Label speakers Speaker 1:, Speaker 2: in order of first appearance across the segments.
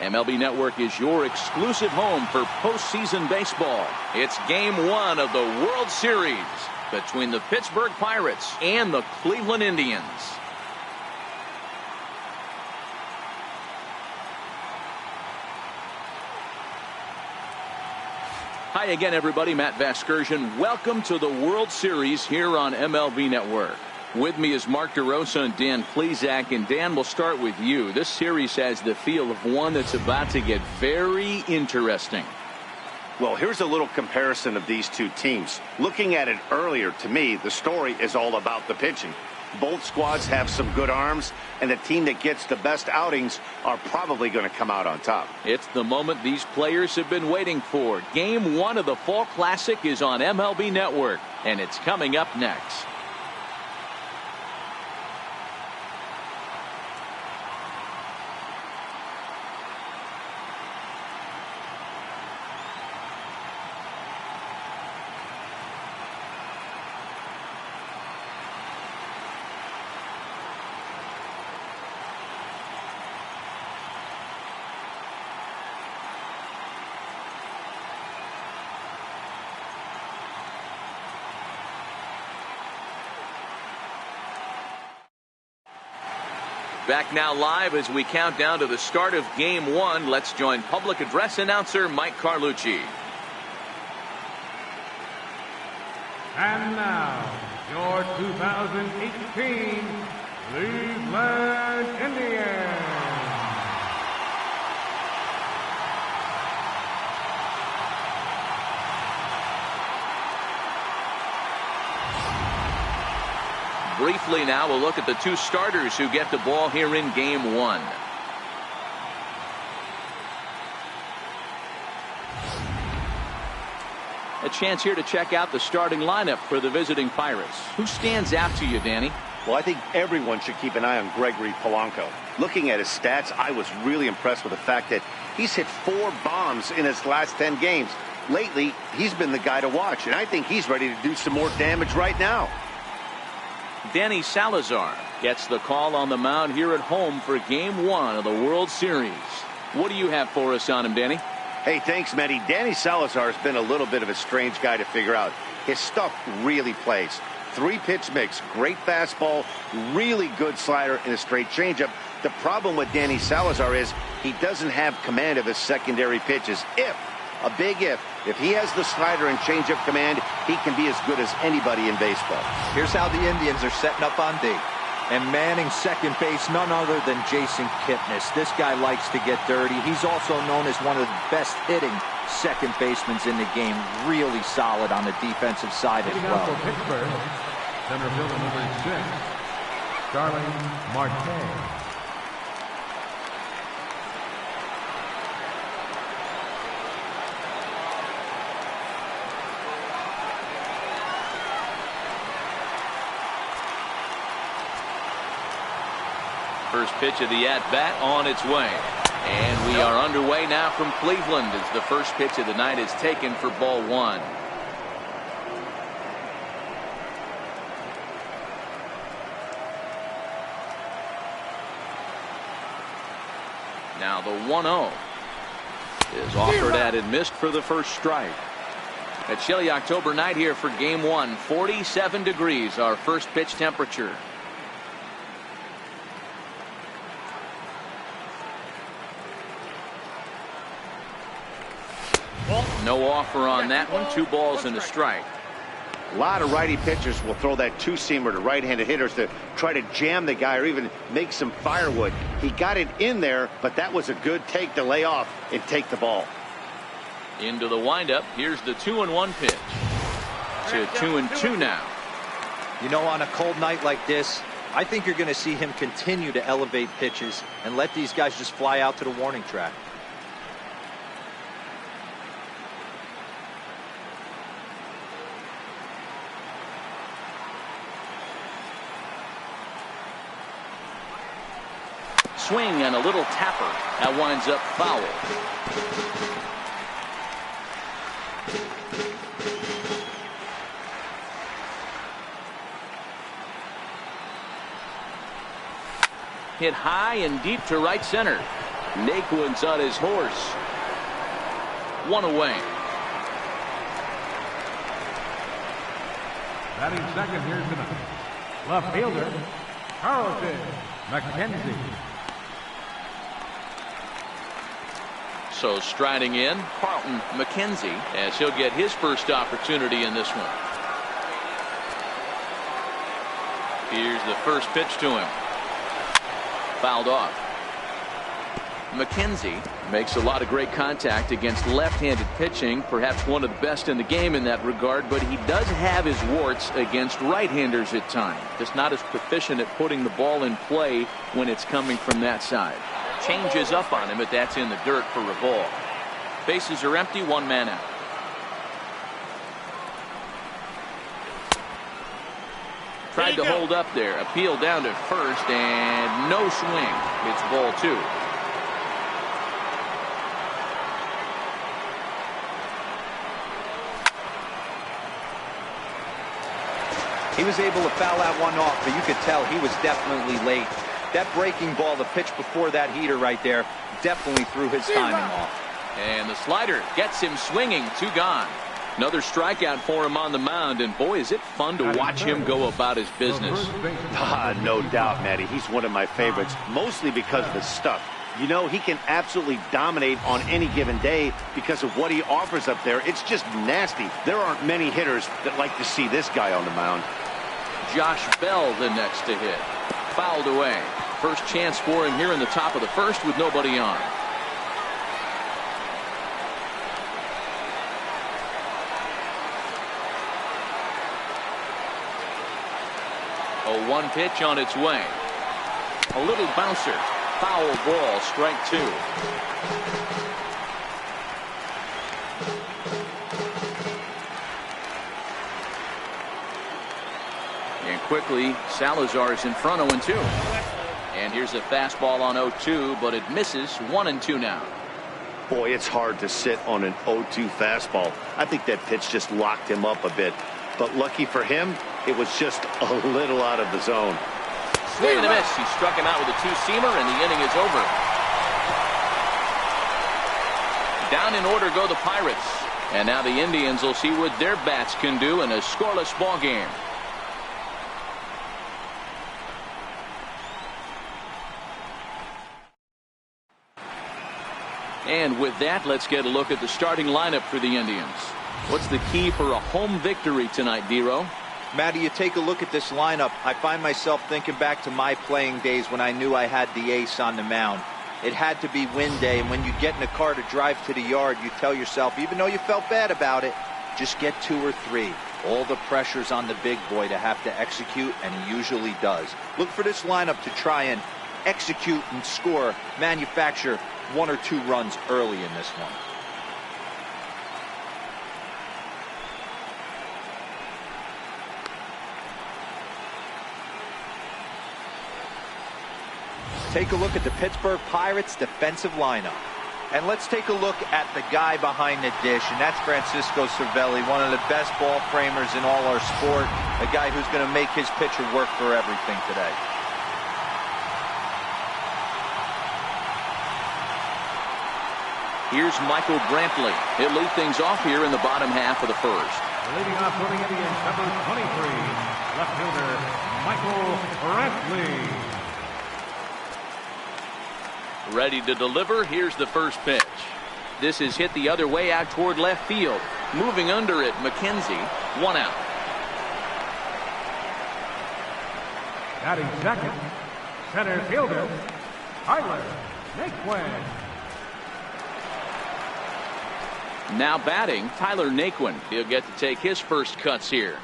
Speaker 1: MLB Network is your exclusive home for postseason baseball. It's Game 1 of the World Series between the Pittsburgh Pirates and the Cleveland Indians. Hi again, everybody. Matt Vasgersian. Welcome to the World Series here on MLB Network. With me is Mark DeRosa and Dan Plesac. And Dan, we'll start with you. This series has the feel of one that's about to get very interesting.
Speaker 2: Well, here's a little comparison of these two teams. Looking at it earlier, to me, the story is all about the pitching. Both squads have some good arms, and the team that gets the best outings are probably going to come out on top.
Speaker 1: It's the moment these players have been waiting for. Game 1 of the Fall Classic is on MLB Network, and it's coming up next. Back now live as we count down to the start of Game 1. Let's join public address announcer Mike Carlucci.
Speaker 3: And now, your 2018 Cleveland Indians.
Speaker 1: Briefly now, we'll look at the two starters who get the ball here in Game 1. A chance here to check out the starting lineup for the visiting Pirates. Who stands out to you, Danny?
Speaker 2: Well, I think everyone should keep an eye on Gregory Polanco. Looking at his stats, I was really impressed with the fact that he's hit 4 bombs in his last 10 games. Lately, he's been the guy to watch, and I think he's ready to do some more damage right now.
Speaker 1: Danny Salazar gets the call on the mound here at home for Game 1 of the World Series. What do you have for us on him, Danny?
Speaker 2: Hey, thanks, Matty. Danny Salazar has been a little bit of a strange guy to figure out. His stuff really plays. 3-pitch mix, great fastball, really good slider, and a straight changeup. The problem with Danny Salazar is he doesn't have command of his secondary pitches. A big if he has the slider and changeup command, he can be as good as anybody in baseball.
Speaker 4: Here's how the Indians are setting up on D. And manning second base, none other than Jason Kipnis. This guy likes to get dirty. He's also known as one of the best hitting second basemen in the game. Really solid on the defensive side as well.
Speaker 3: For Pittsburgh, center fielder number 6, Starling Marte.
Speaker 1: First pitch of the at-bat on its way. And we are underway now from Cleveland as the first pitch of the night is taken for ball 1. Now the 1-0 is offered at and missed for the first strike. A chilly October night here for Game 1. 47 degrees, our first pitch temperature. No offer on that one. 2 balls and a strike.
Speaker 2: A lot of righty pitchers will throw that two-seamer to right-handed hitters to try to jam the guy or even make some firewood. He got it in there, but that was a good take to lay off and take the ball.
Speaker 1: Into the windup. Here's the 2-1 pitch. To 2-2 now.
Speaker 4: You know, on a cold night like this, I think you're going to see him continue to elevate pitches and let these guys just fly out to the warning track.
Speaker 1: Swing and a little tapper. That winds up foul. Hit high and deep to right center. Naquin's on his horse. One away.
Speaker 3: Batting second here tonight, left fielder, Carlton McKenzie.
Speaker 1: So striding in, Carlton McKenzie, as he'll get his first opportunity in this one. Here's the first pitch to him. Fouled off. McKenzie makes a lot of great contact against left-handed pitching, perhaps one of the best in the game in that regard, but he does have his warts against right-handers at times. Just not as proficient at putting the ball in play when it's coming from that side. Changes up on him, but that's in the dirt for a ball. Bases are empty, one man out. Tried to hold up there, appeal down to first, and no swing. It's ball two.
Speaker 4: He was able to foul that one off, but you could tell he was definitely late. That breaking ball, the pitch before that heater right there, definitely threw his timing off.
Speaker 1: And the slider gets him swinging. Two gone. Another strikeout for him on the mound, and boy, is it fun to watch him go about his business.
Speaker 2: No doubt, Matty. He's one of my favorites, mostly because of his stuff. You know, he can absolutely dominate on any given day because of what he offers up there. It's just nasty. There aren't many hitters that like to see this guy on the mound.
Speaker 1: Josh Bell the next to hit. Fouled away. First chance for him here in the top of the first with nobody on. A one pitch on its way. A little bouncer. Foul ball, strike two. And quickly, Salazar is in front 0-2. And here's a fastball on 0-2, but it misses. 1-2 now.
Speaker 2: Boy, it's hard to sit on an 0-2 fastball. I think that pitch just locked him up a bit. But lucky for him, it was just a little out of the zone.
Speaker 1: Swing and a miss. He struck him out with a two-seamer, and the inning is over. Down in order go the Pirates. And now the Indians will see what their bats can do in a scoreless ball game. And with that, let's get a look at the starting lineup for the Indians. What's the key for a home victory tonight, D-Row?
Speaker 4: Matty, you take a look at this lineup. I find myself thinking back to my playing days when I knew I had the ace on the mound. It had to be win day, and when you get in a car to drive to the yard, you tell yourself, even though you felt bad about it, just get 2 or 3. All the pressure's on the big boy to have to execute, and he usually does. Look for this lineup to try and execute and score, manufacture 1 or 2 runs early in this one. Take a look at the Pittsburgh Pirates defensive lineup. And let's take a look at the guy behind the dish, and that's Francisco Cervelli, one of the best ball framers in all our sport, a guy who's going to make his pitcher work for everything today.
Speaker 1: Here's Michael Brantley. He'll lead things off here in the bottom half of the first.
Speaker 3: Leading off for the Indians, number 23, left fielder Michael Brantley.
Speaker 1: Ready to deliver. Here's the first pitch. This is hit the other way out toward left field. Moving under it, McKenzie. 1 out.
Speaker 3: Batting second, center fielder Tyler Naquin.
Speaker 1: Now batting, Tyler Naquin. He'll get to take his first cuts here.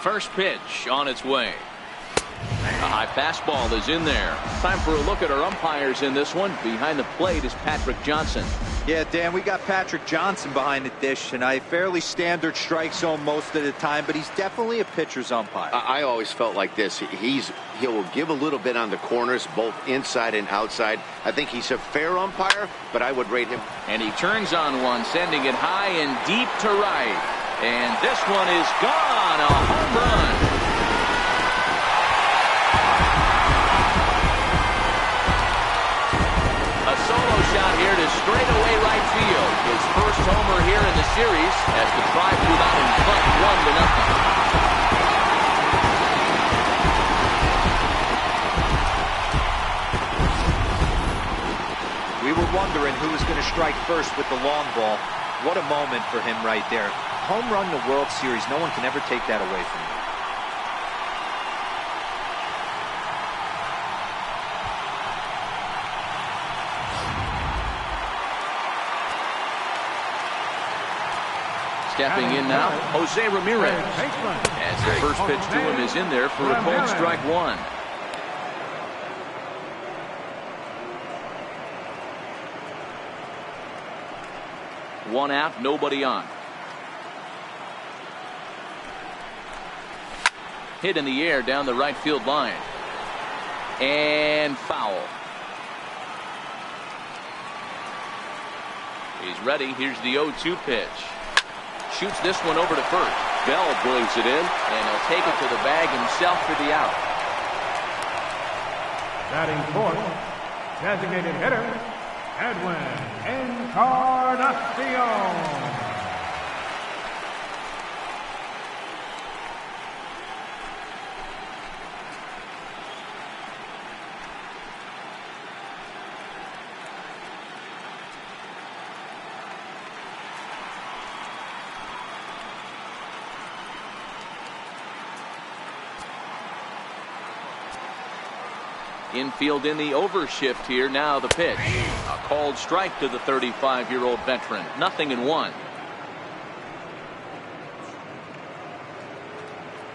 Speaker 1: First pitch on its way. A high fastball is in there. Time for a look at our umpires in this one. Behind the plate is Patrick Johnson.
Speaker 4: Yeah, Dan, we got Patrick Johnson behind the dish, and a fairly standard strike zone most of the time, but he's definitely a pitcher's umpire.
Speaker 2: I always felt like this. He'll give a little bit on the corners, both inside and outside. I think he's a fair umpire, but I would rate him.
Speaker 1: And he turns on one, sending it high and deep to right. And this one is gone. A home run. series as the Tribe move out in front 1-0.
Speaker 4: We were wondering who was going to strike first with the long ball. What a moment for him right there. Home run in the World Series. No one can ever take that away from him.
Speaker 1: Stepping in now, Jose Ramirez. As the first pitch to him is in there for a called strike one. One out, nobody on. Hit in the air down the right field line. And foul. He's ready. Here's the 0-2 pitch. Shoots this one over to first. Bell brings it in, and he'll take it to the bag himself for the out.
Speaker 3: Batting fourth, designated hitter, Edwin Encarnacion.
Speaker 1: Infield in the overshift here. Now the pitch. A called strike to the 35-year-old veteran. 0-1.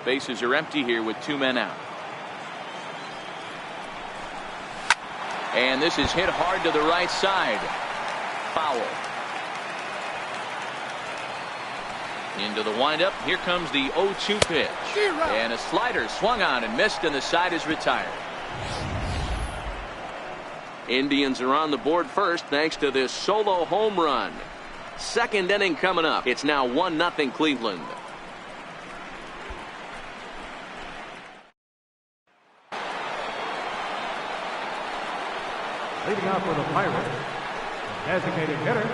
Speaker 1: Bases are empty here with 2 men out. And this is hit hard to the right side. Foul. Into the windup. Here comes the 0-2 pitch. And a slider swung on and missed, and the side is retired. Indians are on the board first thanks to this solo home run. Second inning coming up. It's now 1-0 Cleveland.
Speaker 3: Leading off for the Pirates, designated hitter,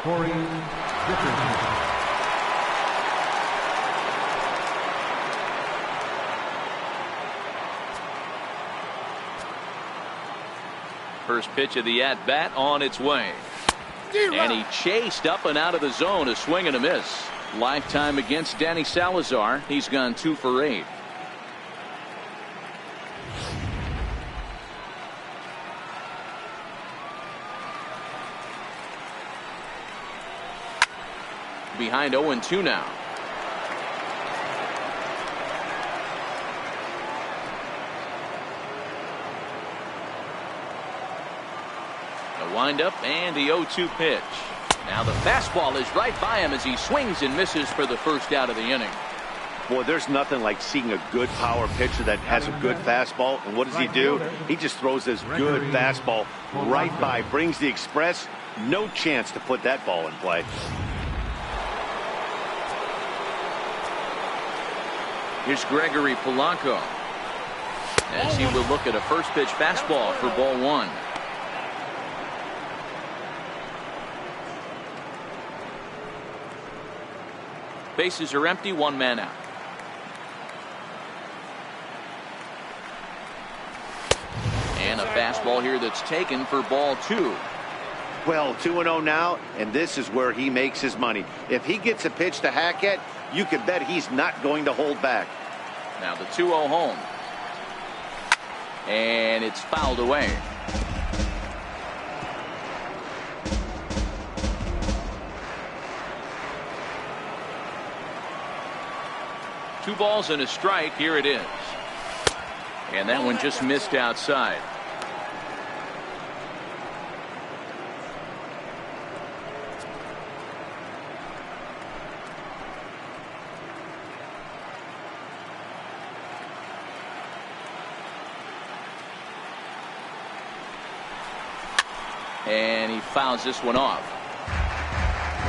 Speaker 3: Corey Dickerson.
Speaker 1: First pitch of the at-bat on its way. And he chased up and out of the zone. A swing and a miss. Lifetime against Danny Salazar. He's gone 2 for 8. Behind 0-2 now. Windup and the 0-2 pitch. Now the fastball is right by him as he swings and misses for the first out of the inning.
Speaker 2: Boy, there's nothing like seeing a good power pitcher that has a good fastball. And what does he do? He just throws this good fastball right by, brings the express. No chance to put that ball in play.
Speaker 1: Here's Gregory Polanco as he will look at a first pitch fastball for ball 1. Bases are empty, 1 man out. And a fastball here that's taken for ball 2.
Speaker 2: Well, 2-0 now, and this is where he makes his money. If he gets a pitch to hack at, you can bet he's not going to hold back.
Speaker 1: Now the 2-0 home. And it's fouled away. Two balls and a strike. Here it is. And that one just missed outside. And he fouls this one off.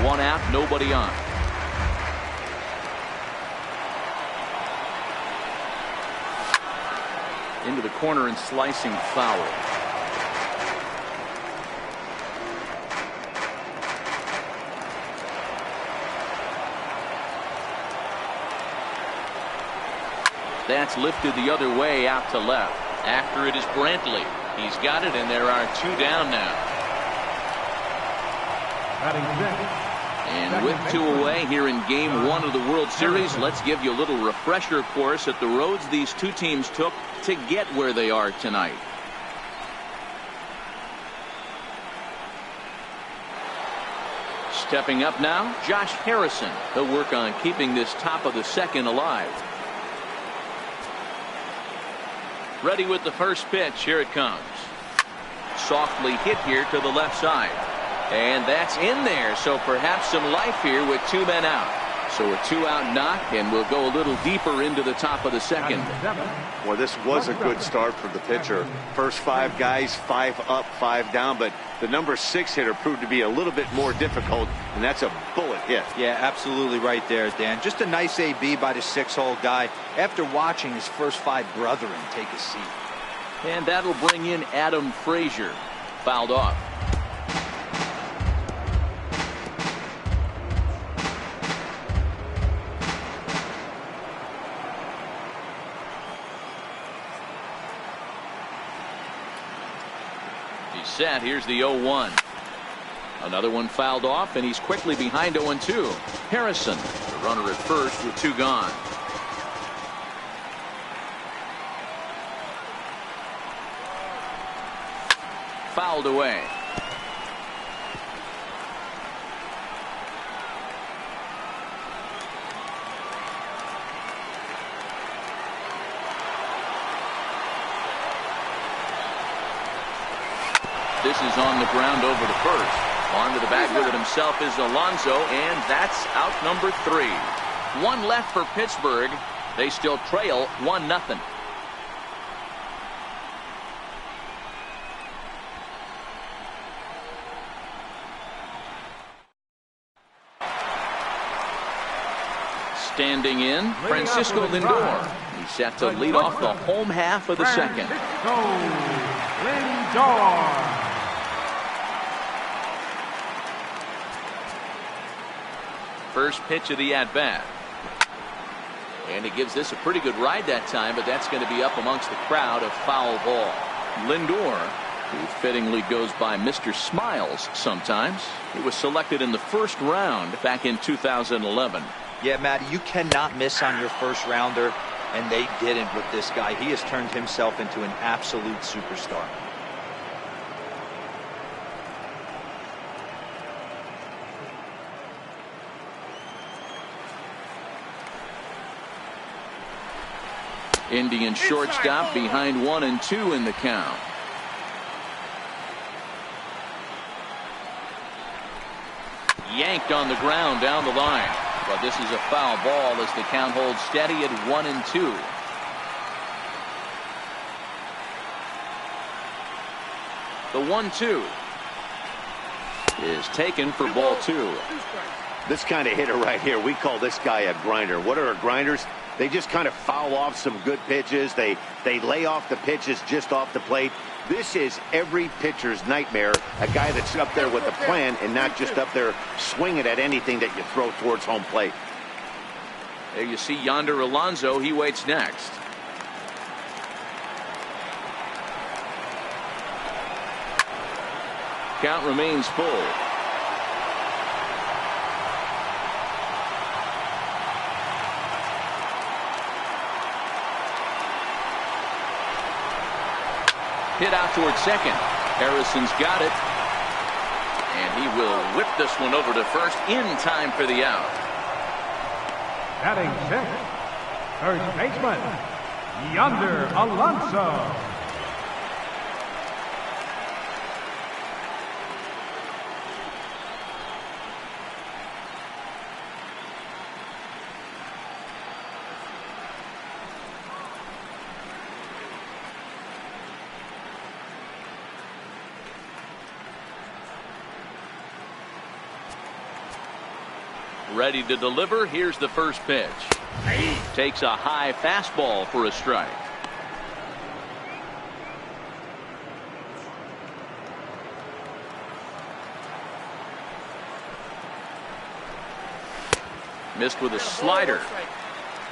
Speaker 1: 1 out, nobody on. Into the corner and slicing foul. That's lifted the other way out to left. After it is Brantley. He's got it, and there are 2 down now. And with 2 away here in Game 1 of the World Series, let's give you a little refresher course at the roads these 2 teams took to get where they are tonight. Stepping up now, Josh Harrison. He'll work on keeping this top of the 2nd alive. Ready with the first pitch. Here it comes. Softly hit here to the left side. And that's in there. So perhaps some life here with 2 men out. So a 2-out knock, and we'll go a little deeper into the top of the 2nd.
Speaker 2: Well, this was a good start for the pitcher. First 5 guys, 5 up, 5 down, but the number 6 hitter proved to be a little bit more difficult, and that's a bullet hit.
Speaker 4: Yeah, absolutely right there, Dan. Just a nice AB by the 6-hole guy after watching his first 5 brethren take a seat.
Speaker 1: And that'll bring in Adam Frazier. Fouled off. Set. Here's the 0-1. Another one fouled off, and he's quickly behind 0-2. Harrison, the runner at first with 2 gone. Fouled away. This is on the ground over to first. On to the bag with it himself is Alonso, and that's out number 3. 1 left for Pittsburgh. They still trail 1-0. Standing in, Francisco Lindor. He's set to lead off the home half of the 2nd.
Speaker 3: Lindor.
Speaker 1: First pitch of the at-bat. And he gives this a pretty good ride that time, but that's going to be up amongst the crowd. A foul ball. Lindor, who fittingly goes by Mr. Smiles sometimes. He was selected in the 1st round back in 2011.
Speaker 4: Yeah, Matty, you cannot miss on your 1st rounder, and they didn't with this guy. He has turned himself into an absolute superstar.
Speaker 1: Indian shortstop behind 1-2 in the count. Yanked on the ground down the line. But this is a foul ball as the count holds steady at 1-2. The 1-2 is taken for ball 2.
Speaker 2: This kind of hitter right here, we call this guy a grinder. What are grinders? They just kind of foul off some good pitches. They lay off the pitches just off the plate. This is every pitcher's nightmare, a guy that's up there with a plan and not just up there swinging at anything that you throw towards home plate.
Speaker 1: There you see Yonder Alonso. He waits next. Count remains full. Hit out towards second. Harrison's got it. And he will whip this one over to first in time for the out.
Speaker 3: Batting 6th, first baseman, Yonder Alonso.
Speaker 1: Ready to deliver. Here's the first pitch. Takes a high fastball for a strike. Missed with a slider.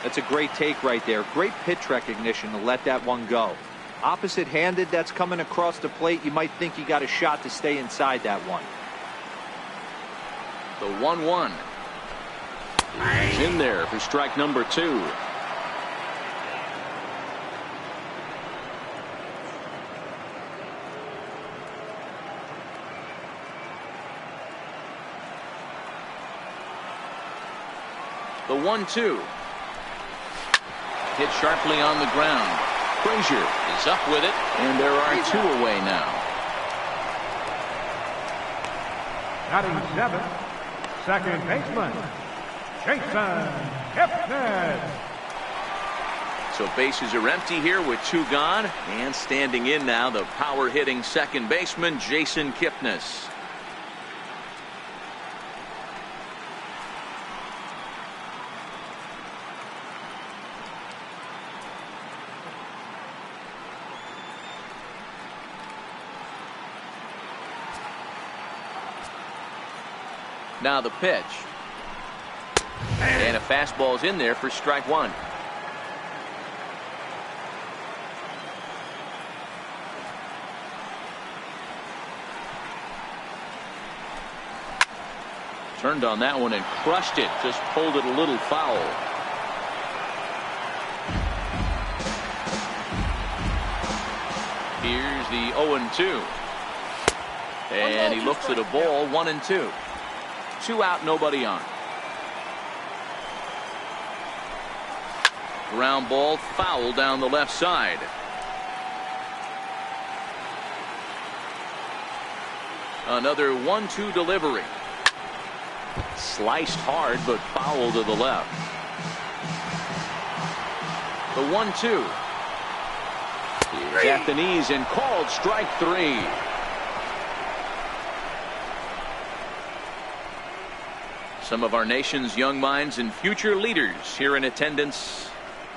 Speaker 4: That's a great take right there. Great pitch recognition to let that one go. Opposite-handed, that's coming across the plate. You might think you got a shot to stay inside that one.
Speaker 1: The 1-1. He's in there for strike number 2. The 1-2. Hit sharply on the ground. Frazier is up with it, and there are 2 away now.
Speaker 3: Batting 7th, second baseman, Jason Kipnis.
Speaker 1: So bases are empty here with 2 gone, and standing in now the power-hitting second baseman, Jason Kipnis. Now the pitch. And a fastball's in there for strike 1. Turned on that one and crushed it. Just pulled it a little foul. Here's the 0-2. And he looks at a ball, 1-2. 2 out, nobody on. Ground ball, foul down the left side. Another 1-2 delivery. Sliced hard, but foul to the left. The 1-2. He's at the knees and called strike 3. Some of our nation's young minds and future leaders here in attendance.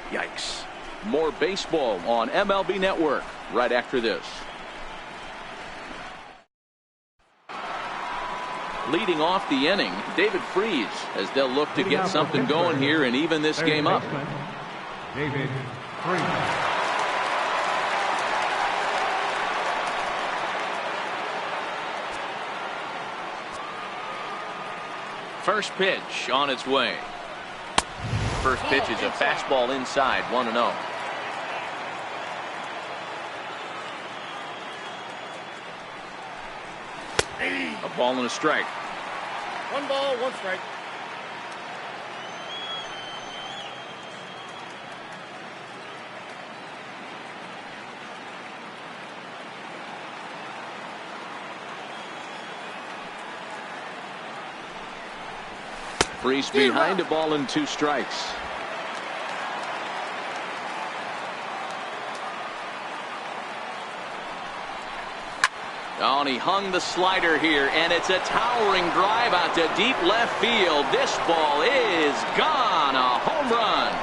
Speaker 1: Yikes. More baseball on MLB Network right after this. Leading off the inning, David Freese, as they'll look to get something going here and even this game up.
Speaker 3: David Freese.
Speaker 1: First pitch on its way. First pitch is a fastball inside, 1-0. A ball and a strike.
Speaker 5: 1 ball, 1 strike.
Speaker 1: Freese behind, a ball and 2 strikes. Oh, and he hung the slider here, and it's a towering drive out to deep left field. This ball is gone. A home run.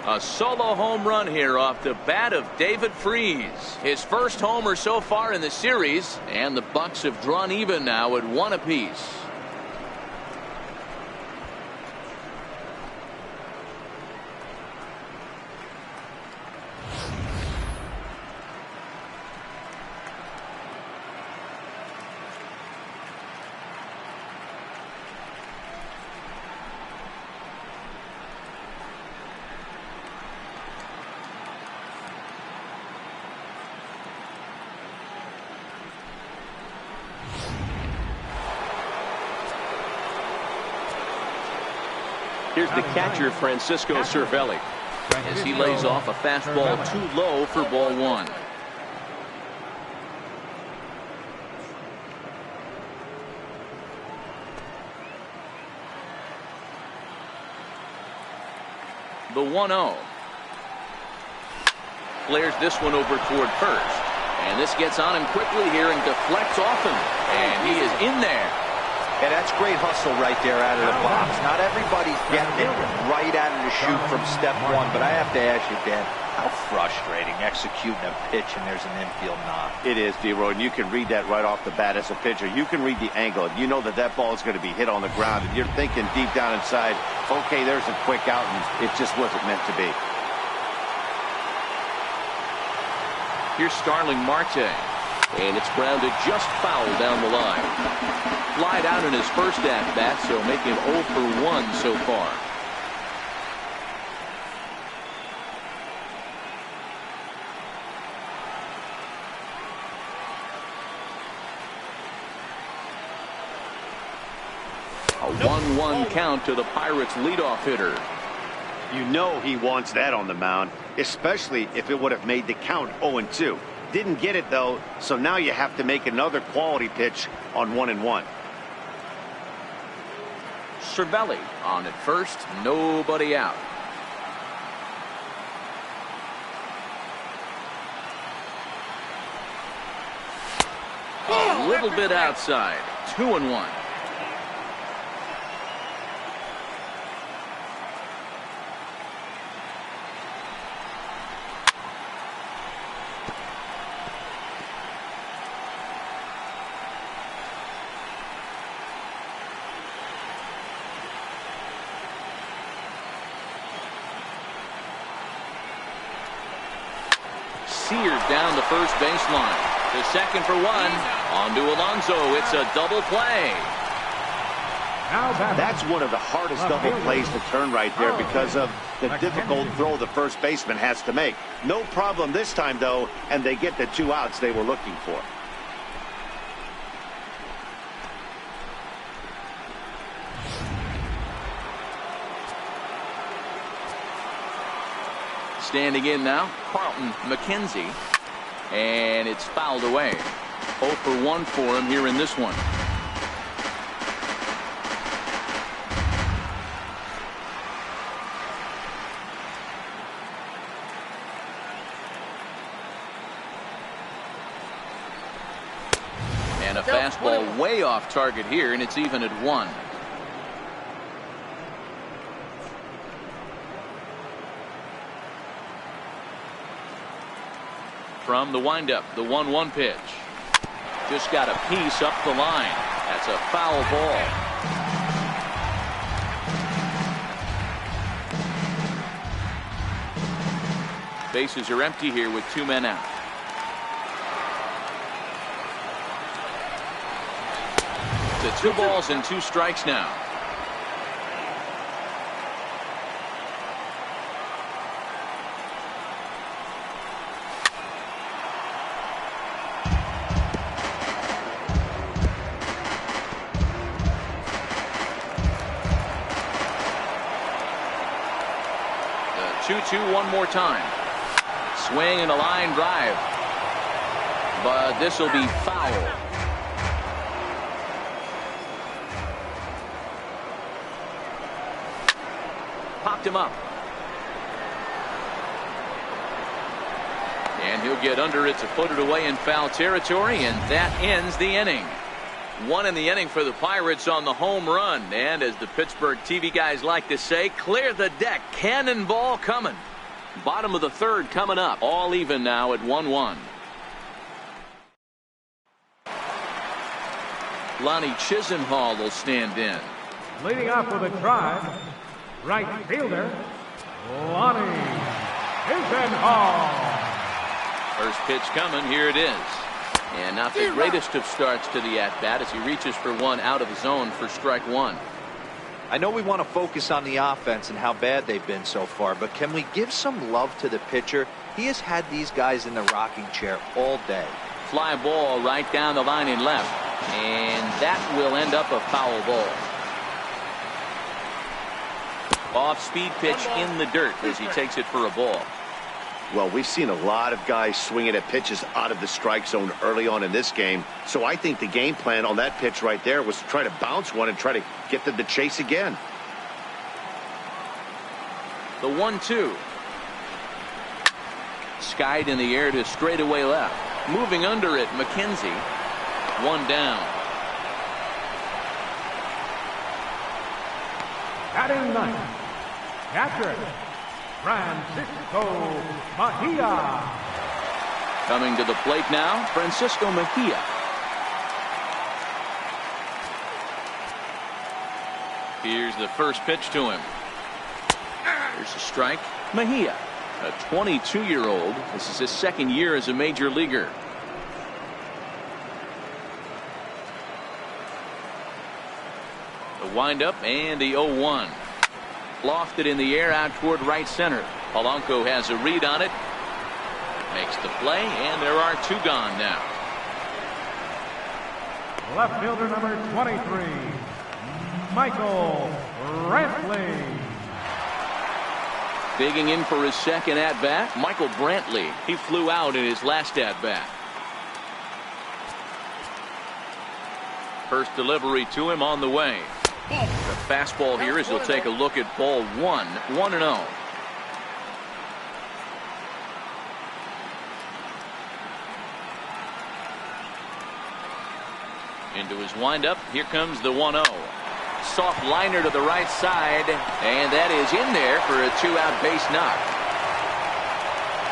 Speaker 1: A solo home run here off the bat of David Freese. His first homer so far in the series, and the Bucks have drawn even now at 1 apiece. Here's the catcher, Francisco Cervelli, as he lays off a fastball too low for ball 1. The 1-0. Flares this one over toward first. And this gets on him quickly here and deflects off him. And he is in there.
Speaker 4: Yeah, that's great hustle right there out of the box. Not everybody's getting it right out of the chute from step 1, but I have to ask you, Dan, How frustrating executing a pitch and there's an infield knock.
Speaker 2: It is, D-Roy, and you can read that right off the bat as a pitcher. You can read the angle, and you know that that ball is going to be hit on the ground, and you're thinking deep down inside, okay, there's a quick out, and it just wasn't meant to be.
Speaker 1: Here's Starling Marte, and it's grounded just foul down the line. Flied out in his first at-bat, so making 0 for 1 so far. A 1-1 count to the Pirates' leadoff hitter.
Speaker 2: You know he wants that on the mound, especially if it would have made the count 0-2. Didn't get it, though, so now you have to make another quality pitch on 1-1.
Speaker 1: Cervelli on at first, nobody out. A little bit outside, 2-1. Sears down the first baseline. To second for 1. On to Alonso. It's a double play.
Speaker 2: That's one of the hardest double plays to turn right there because of the difficult throw the first baseman has to make. No problem this time, though, and they get the 2 outs they were looking for.
Speaker 1: Standing in now, Carlton McKenzie. And it's fouled away. 0 for 1 for him here in this one. And a fastball way off target here, and it's even at 1. From the windup, the 1-1 pitch. Just got a piece up the line. That's a foul ball. Bases are empty here with 2 men out. To 2 balls and 2 strikes now. The 2-2 one more time. Swing and a line drive. But this will be foul. Popped him up. And he'll get under it to put it away in foul territory, and that ends the inning. 1 in the inning for the Pirates on the home run. And as the Pittsburgh TV guys like to say, clear the deck. Cannonball coming. Bottom of the 3rd coming up. All even now at 1-1. Lonnie Chisenhall will stand in.
Speaker 3: Leading off with a drive, right fielder, Lonnie Chisenhall.
Speaker 1: First pitch coming. Here it is. And not the greatest of starts to the at-bat as he reaches for 1 out of the zone for strike 1.
Speaker 4: I know we want to focus on the offense and how bad they've been so far, but can we give some love to the pitcher? He has had these guys in the rocking chair all day.
Speaker 1: Fly ball right down the line in left. And that will end up a foul ball. Off-speed pitch in the dirt as he takes it for a ball.
Speaker 2: Well, we've seen a lot of guys swinging at pitches out of the strike zone early on in this game. So I think the game plan on that pitch right there was to try to bounce one and try to get them to chase again.
Speaker 1: The 1-2. Skied in the air to straightaway left. Moving under it, McKenzie. 1 down.
Speaker 3: Batting 9th, catcher, Francisco Mejia.
Speaker 1: Coming to the plate now, Francisco Mejia. Here's the first pitch to him. Here's a strike. Mejia, a 22-year-old. This is his second year as a major leaguer. The windup and the 0-1. Lofted in the air out toward right center. Polanco has a read on it. Makes the play, and there are two gone now.
Speaker 3: Left fielder number 23, Michael Brantley.
Speaker 1: Digging in for his second at-bat, Michael Brantley. He flew out in his last at-bat. First delivery to him on the way. The fastball here as he'll take a look at ball 1, 1-0. Into his windup. Here comes the 1-0. Soft liner to the right side, and that is in there for a 2-out base knock.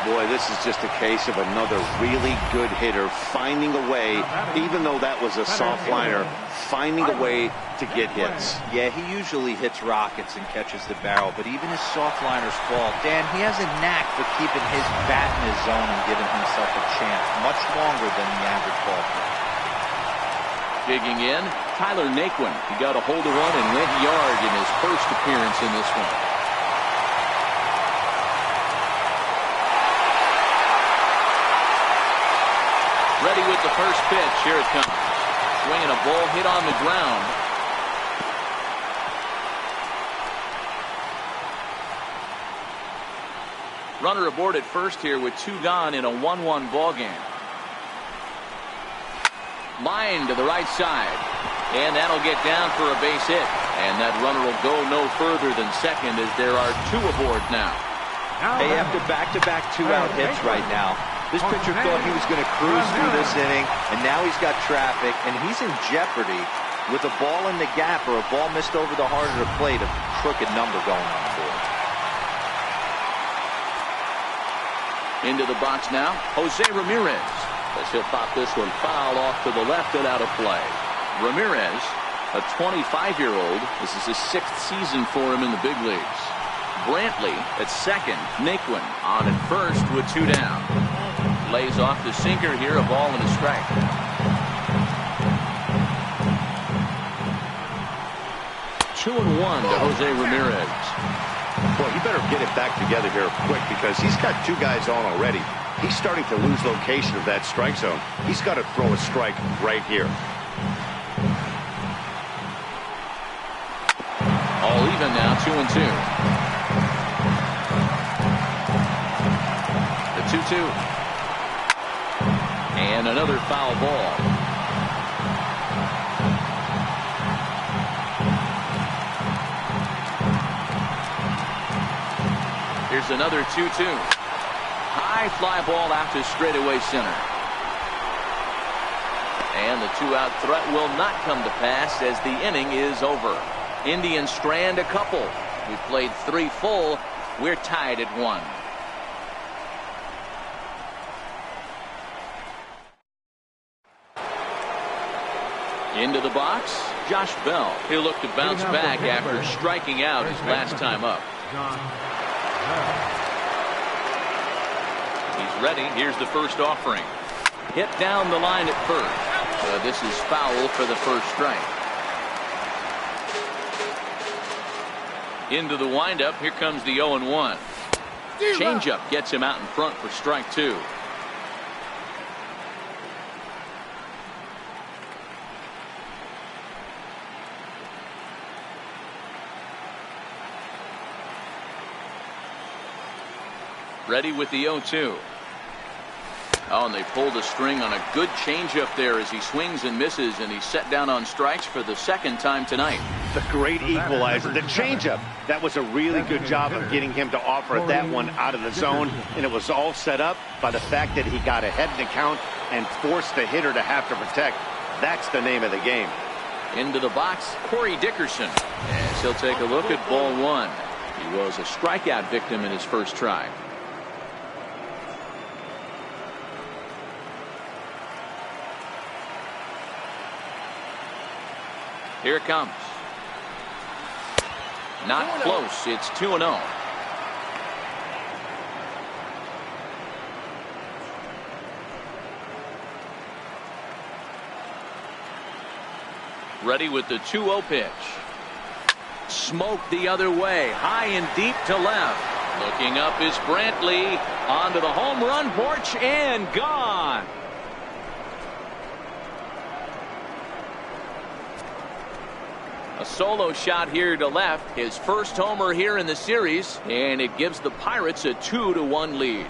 Speaker 2: Boy, this is just a case of another really good hitter finding a way, even though that was a soft liner, finding a way to get hits.
Speaker 4: Yeah, he usually hits rockets and catches the barrel, but even his soft liners fall. Dan, he has a knack for keeping his bat in his zone and giving himself a chance much longer than the average ball player.
Speaker 1: Digging in, Tyler Naquin. He got a hold of one and went yard in his first appearance in this one. Ready with the first pitch. Here it comes. Swinging a ball hit on the ground. Runner aboard at first here with two gone in a 1-1 ball game. Line to the right side, and that'll get down for a base hit, and that runner will go no further than second as there are two aboard now.
Speaker 4: Hey, after back-to-back 2-out hits right now, this pitcher thought he was going to cruise through this inning, and now he's got traffic, and he's in jeopardy with a ball in the gap or a ball missed over the heart of the plate, a crooked number going on the board.
Speaker 1: Into the box now, Jose Ramirez. As he'll pop this one foul off to the left and out of play. Ramirez, a 25-year-old. This is his 6th season for him in the big leagues. Brantley at second. Naquin on at first with two down. Lays off the sinker here, a ball and a strike. Two and one to Jose Ramirez.
Speaker 2: Boy, he better get it back together here quick because he's got two guys on already. He's starting to lose location of that strike zone. He's got to throw a strike right here.
Speaker 1: All even now, 2-2. The 2-2. And another foul ball. Here's another 2-2. High fly ball out to straightaway center. And the 2-out threat will not come to pass as the inning is over. Indians strand a couple. We played 3 full. We're tied at 1. Into the box, Josh Bell. He'll look to bounce back after striking out his last time up. He's ready. Here's the first offering. Hit down the line at first. This is foul for the first strike. Into the windup. Here comes the 0-1. Changeup gets him out in front for strike 2. Ready with the 0-2. Oh, and they pulled the string on a good changeup there as he swings and misses, and he's set down on strikes for the second time tonight.
Speaker 2: The great equalizer, the changeup. That was a really good job of getting him to offer that one out of the zone, and it was all set up by the fact that he got ahead in the count and forced the hitter to have to protect. That's the name of the game.
Speaker 1: Into the box, Corey Dickerson, as he'll take a look at ball 1. He was a strikeout victim in his first try. Here it comes. Not close. It's 2-0. Ready with the 2-0 pitch. Smoked the other way. High and deep to left. Looking up is Brantley. Onto the home run porch and gone. A solo shot here to left. His first homer here in the series. And it gives the Pirates a 2-1 lead.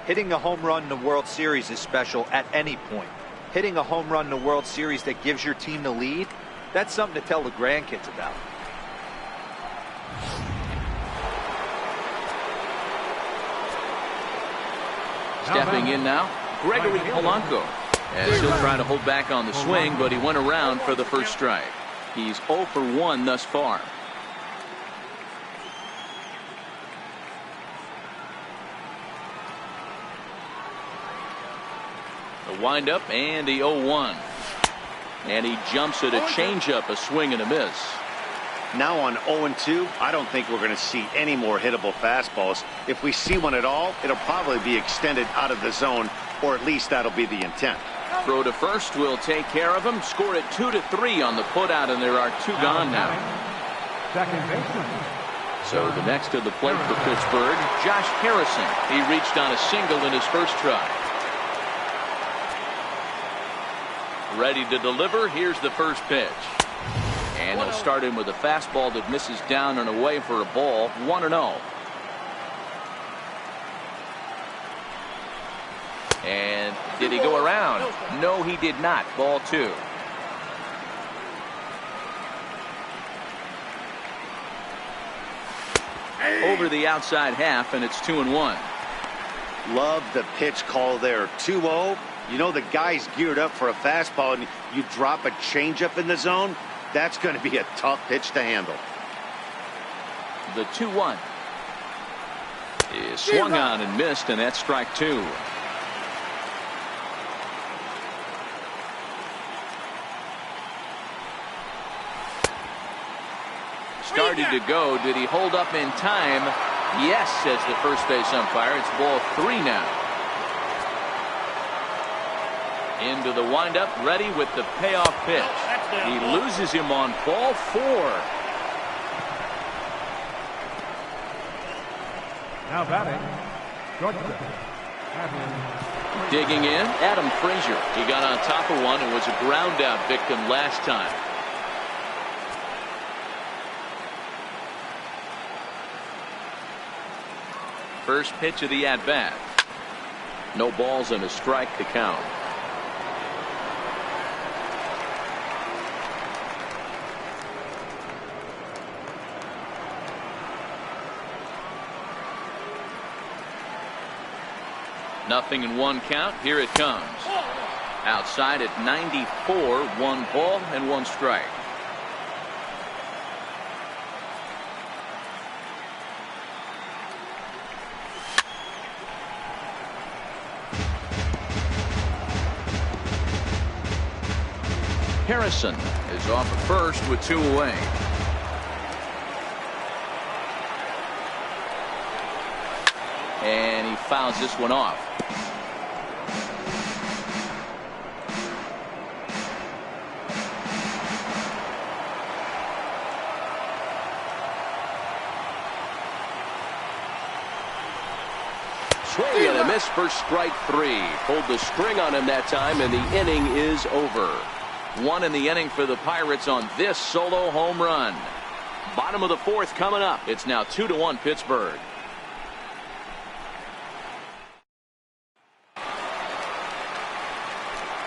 Speaker 4: Hitting a home run in the World Series is special at any point. Hitting a home run in the World Series that gives your team the lead, that's something to tell the grandkids about.
Speaker 1: Stepping in now, Gregory Polanco. As he'll try to hold back on the swing, but he went around for the first strike. He's 0 for 1 thus far. The windup and the 0-1. And he jumps at a changeup, a swing and a miss.
Speaker 2: Now on 0-2, I don't think we're going to see any more hittable fastballs. If we see one at all, it'll probably be extended out of the zone, or at least that'll be the intent.
Speaker 1: Throw to first will take care of him. Score it 2-3 on the putout, and there are 2 gone now.
Speaker 3: Second baseman.
Speaker 1: So the next to the plate for Pittsburgh, Josh Harrison. He reached on a single in his first try. Ready to deliver. Here's the first pitch. And they'll start him with a fastball that misses down and away for a ball. 1-0. And did he go around? No, he did not. Ball 2. Over the outside half, and it's 2-1.
Speaker 2: Love the pitch call there. 2-0. You know the guy's geared up for a fastball, and you drop a changeup in the zone. That's going to be a tough pitch to handle.
Speaker 1: The 2-1 is swung on and missed, and that's strike 2. Started to go. Did he hold up in time? Yes, says the first base umpire. It's ball 3 now. Into the windup, ready with the payoff pitch. He loses him on ball 4.
Speaker 3: Now batting, shortstop.
Speaker 1: Digging in, Adam Frazier. He got on top of one and was a ground out victim last time. First pitch of the at bat. No balls and a strike to count. Nothing in 1 count. Here it comes. Outside at 94, 1 ball and 1 strike. Harrison is off at first with 2 away. And he fouls this one off. Swing and a miss for strike 3. Pulled the string on him that time, and the inning is over. 1 in the inning for the Pirates on this solo home run. Bottom of the 4th coming up. It's now 2-1 Pittsburgh.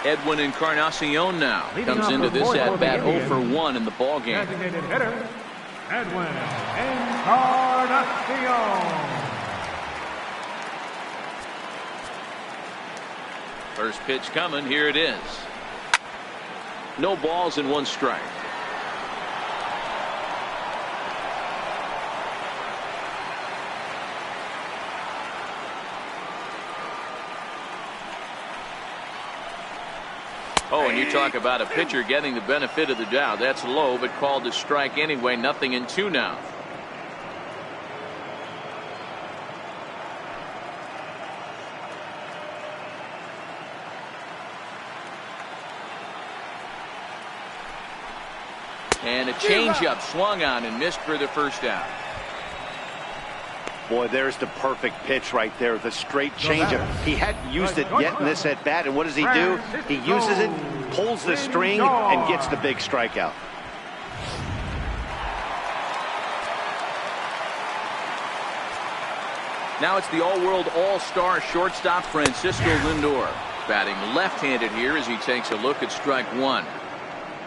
Speaker 1: Edwin Encarnacion now comes into this at bat 0 for 1 in the ball game.
Speaker 3: Designated hitter, Edwin Encarnacion.
Speaker 1: First pitch coming. Here it is. No balls and 1 strike. Oh, and you talk about a pitcher getting the benefit of the doubt. That's low, but called a strike anyway. 0-2 now. And a changeup swung on and missed for the first out.
Speaker 2: Boy, there's the perfect pitch right there. The straight changeup. He hadn't used it yet in this at bat, and what does he do? He uses it, pulls the string, and gets the big strikeout.
Speaker 1: Now it's the all-world all-star shortstop Francisco Lindor. Batting left-handed here as he takes a look at strike 1.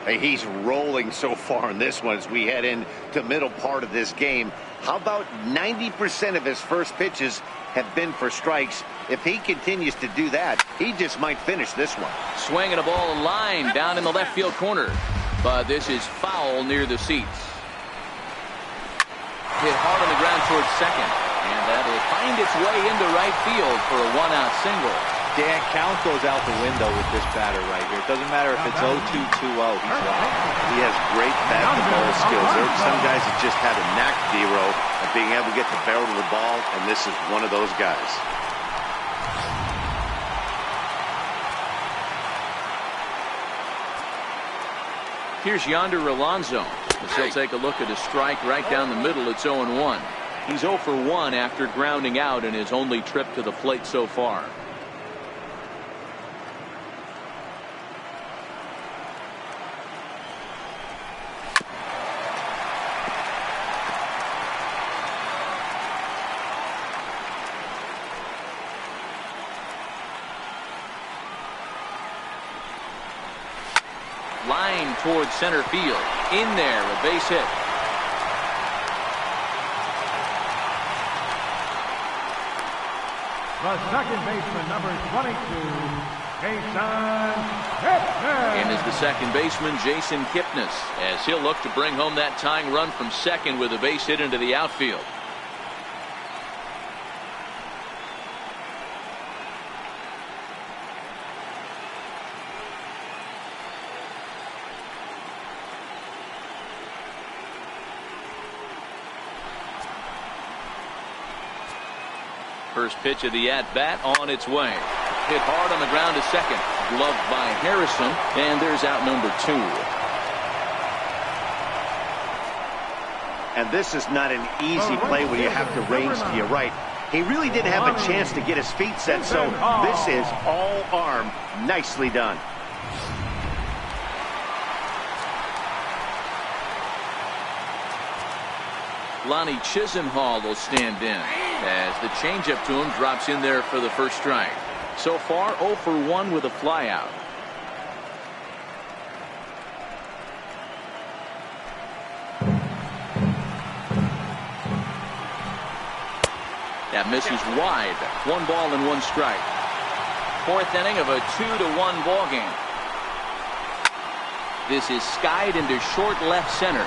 Speaker 2: Hey, he's rolling so far in this one as we head into the middle part of this game. How about 90% of his first pitches have been for strikes? If he continues to do that, he just might finish this one.
Speaker 1: Swinging a ball line down in the left field corner. But this is foul near the seats. Hit hard on the ground towards second. And that'll find its way into right field for a 1-out single.
Speaker 4: Dan, count goes out the window with this batter right here. It doesn't matter if it's 0-2, 2-0. He's out.
Speaker 2: He has great bat-to-ball skills. There are some guys that just have a knack, Dero, of being able to get the barrel of the ball, and this is one of those guys.
Speaker 1: Here's Yonder Alonso. As he'll take a look at a strike right down the middle. It's 0-1. He's 0 for 1 after grounding out in his only trip to the plate so far. Line towards center field. In there, a base hit.
Speaker 3: The second baseman, number 22, Jason Kipnis.
Speaker 1: And is the second baseman, Jason Kipnis, as he'll look to bring home that tying run from second with a base hit into the outfield. First pitch of the at-bat on its way. Hit hard on the ground to second. Gloved by Harrison, and there's out number 2.
Speaker 2: And this is not an easy play when you have to range to your right. He really didn't have a chance to get his feet set, so this is all arm. Nicely done.
Speaker 1: Lonnie Chisenhall will stand in as the changeup to him drops in there for the first strike. So far 0 for 1 with a flyout. That misses wide. 1 ball and 1 strike. 4th inning of a 2-1 ball game. This is skied into short left center.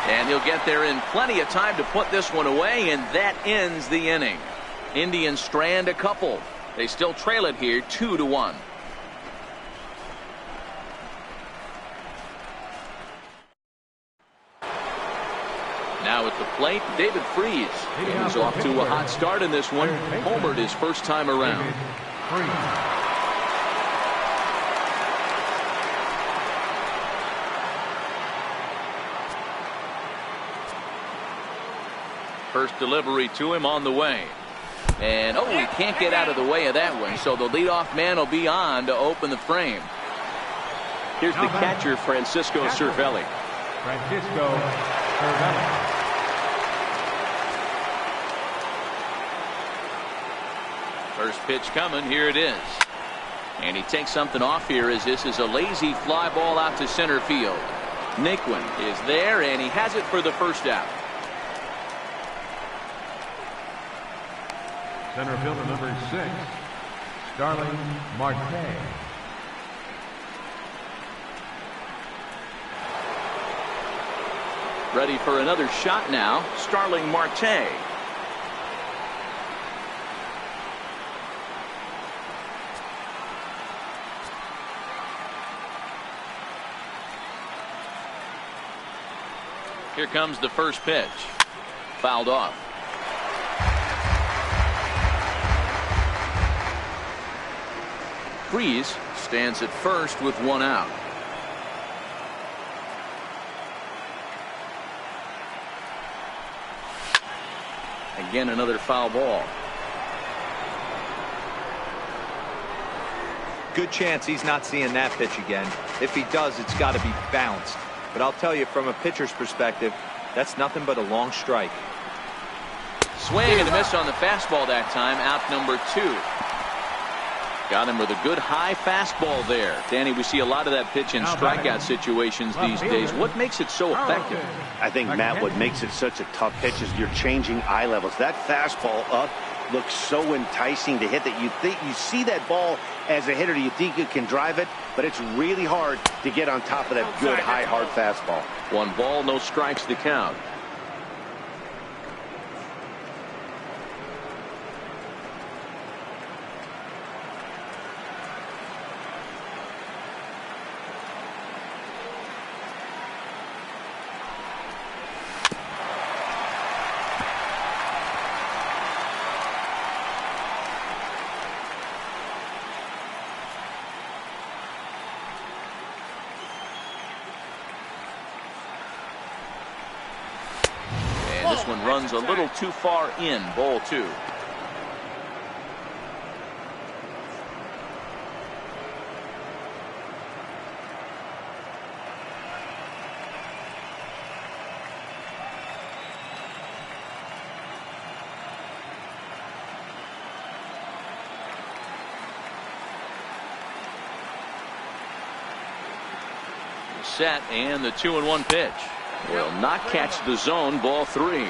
Speaker 1: And he'll get there in plenty of time to put this one away, and that ends the inning. Indians strand a couple. They still trail it here 2-1. Now at the plate, David Freese. He's off to a hot start in this one. Homered his first time around. First delivery to him on the way. And oh, he can't get out of the way of that one, so the leadoff man will be on to open the frame. Here's the catcher, Francisco Cervelli.
Speaker 3: Francisco Cervelli.
Speaker 1: First pitch coming, here it is. And he takes something off here as this is a lazy fly ball out to center field. Naquin is there, and he has it for the first out.
Speaker 3: Center fielder number 6, Starling Marte.
Speaker 1: Ready for another shot now, Starling Marte. Here comes the first pitch. Fouled off. Freese stands at first with one out. Again, another foul ball.
Speaker 4: Good chance he's not seeing that pitch again. If he does, it's got to be bounced. But I'll tell you, from a pitcher's perspective, that's nothing but a long strike.
Speaker 1: Swing and a miss on the fastball that time. Out number 2. Got him with a good high fastball there. Danny, we see a lot of that pitch in strikeout situations these days. What makes it so effective?
Speaker 2: I think, Matt, what makes it such a tough pitch is you're changing eye levels. That fastball up looks so enticing to hit that you see that ball as a hitter, you think you can drive it, but it's really hard to get on top of that good high hard fastball.
Speaker 1: 1 ball, no strikes to count. This one runs a little too far in. Ball 2. Set and the 2-1 pitch. Will not catch the zone. Ball 3.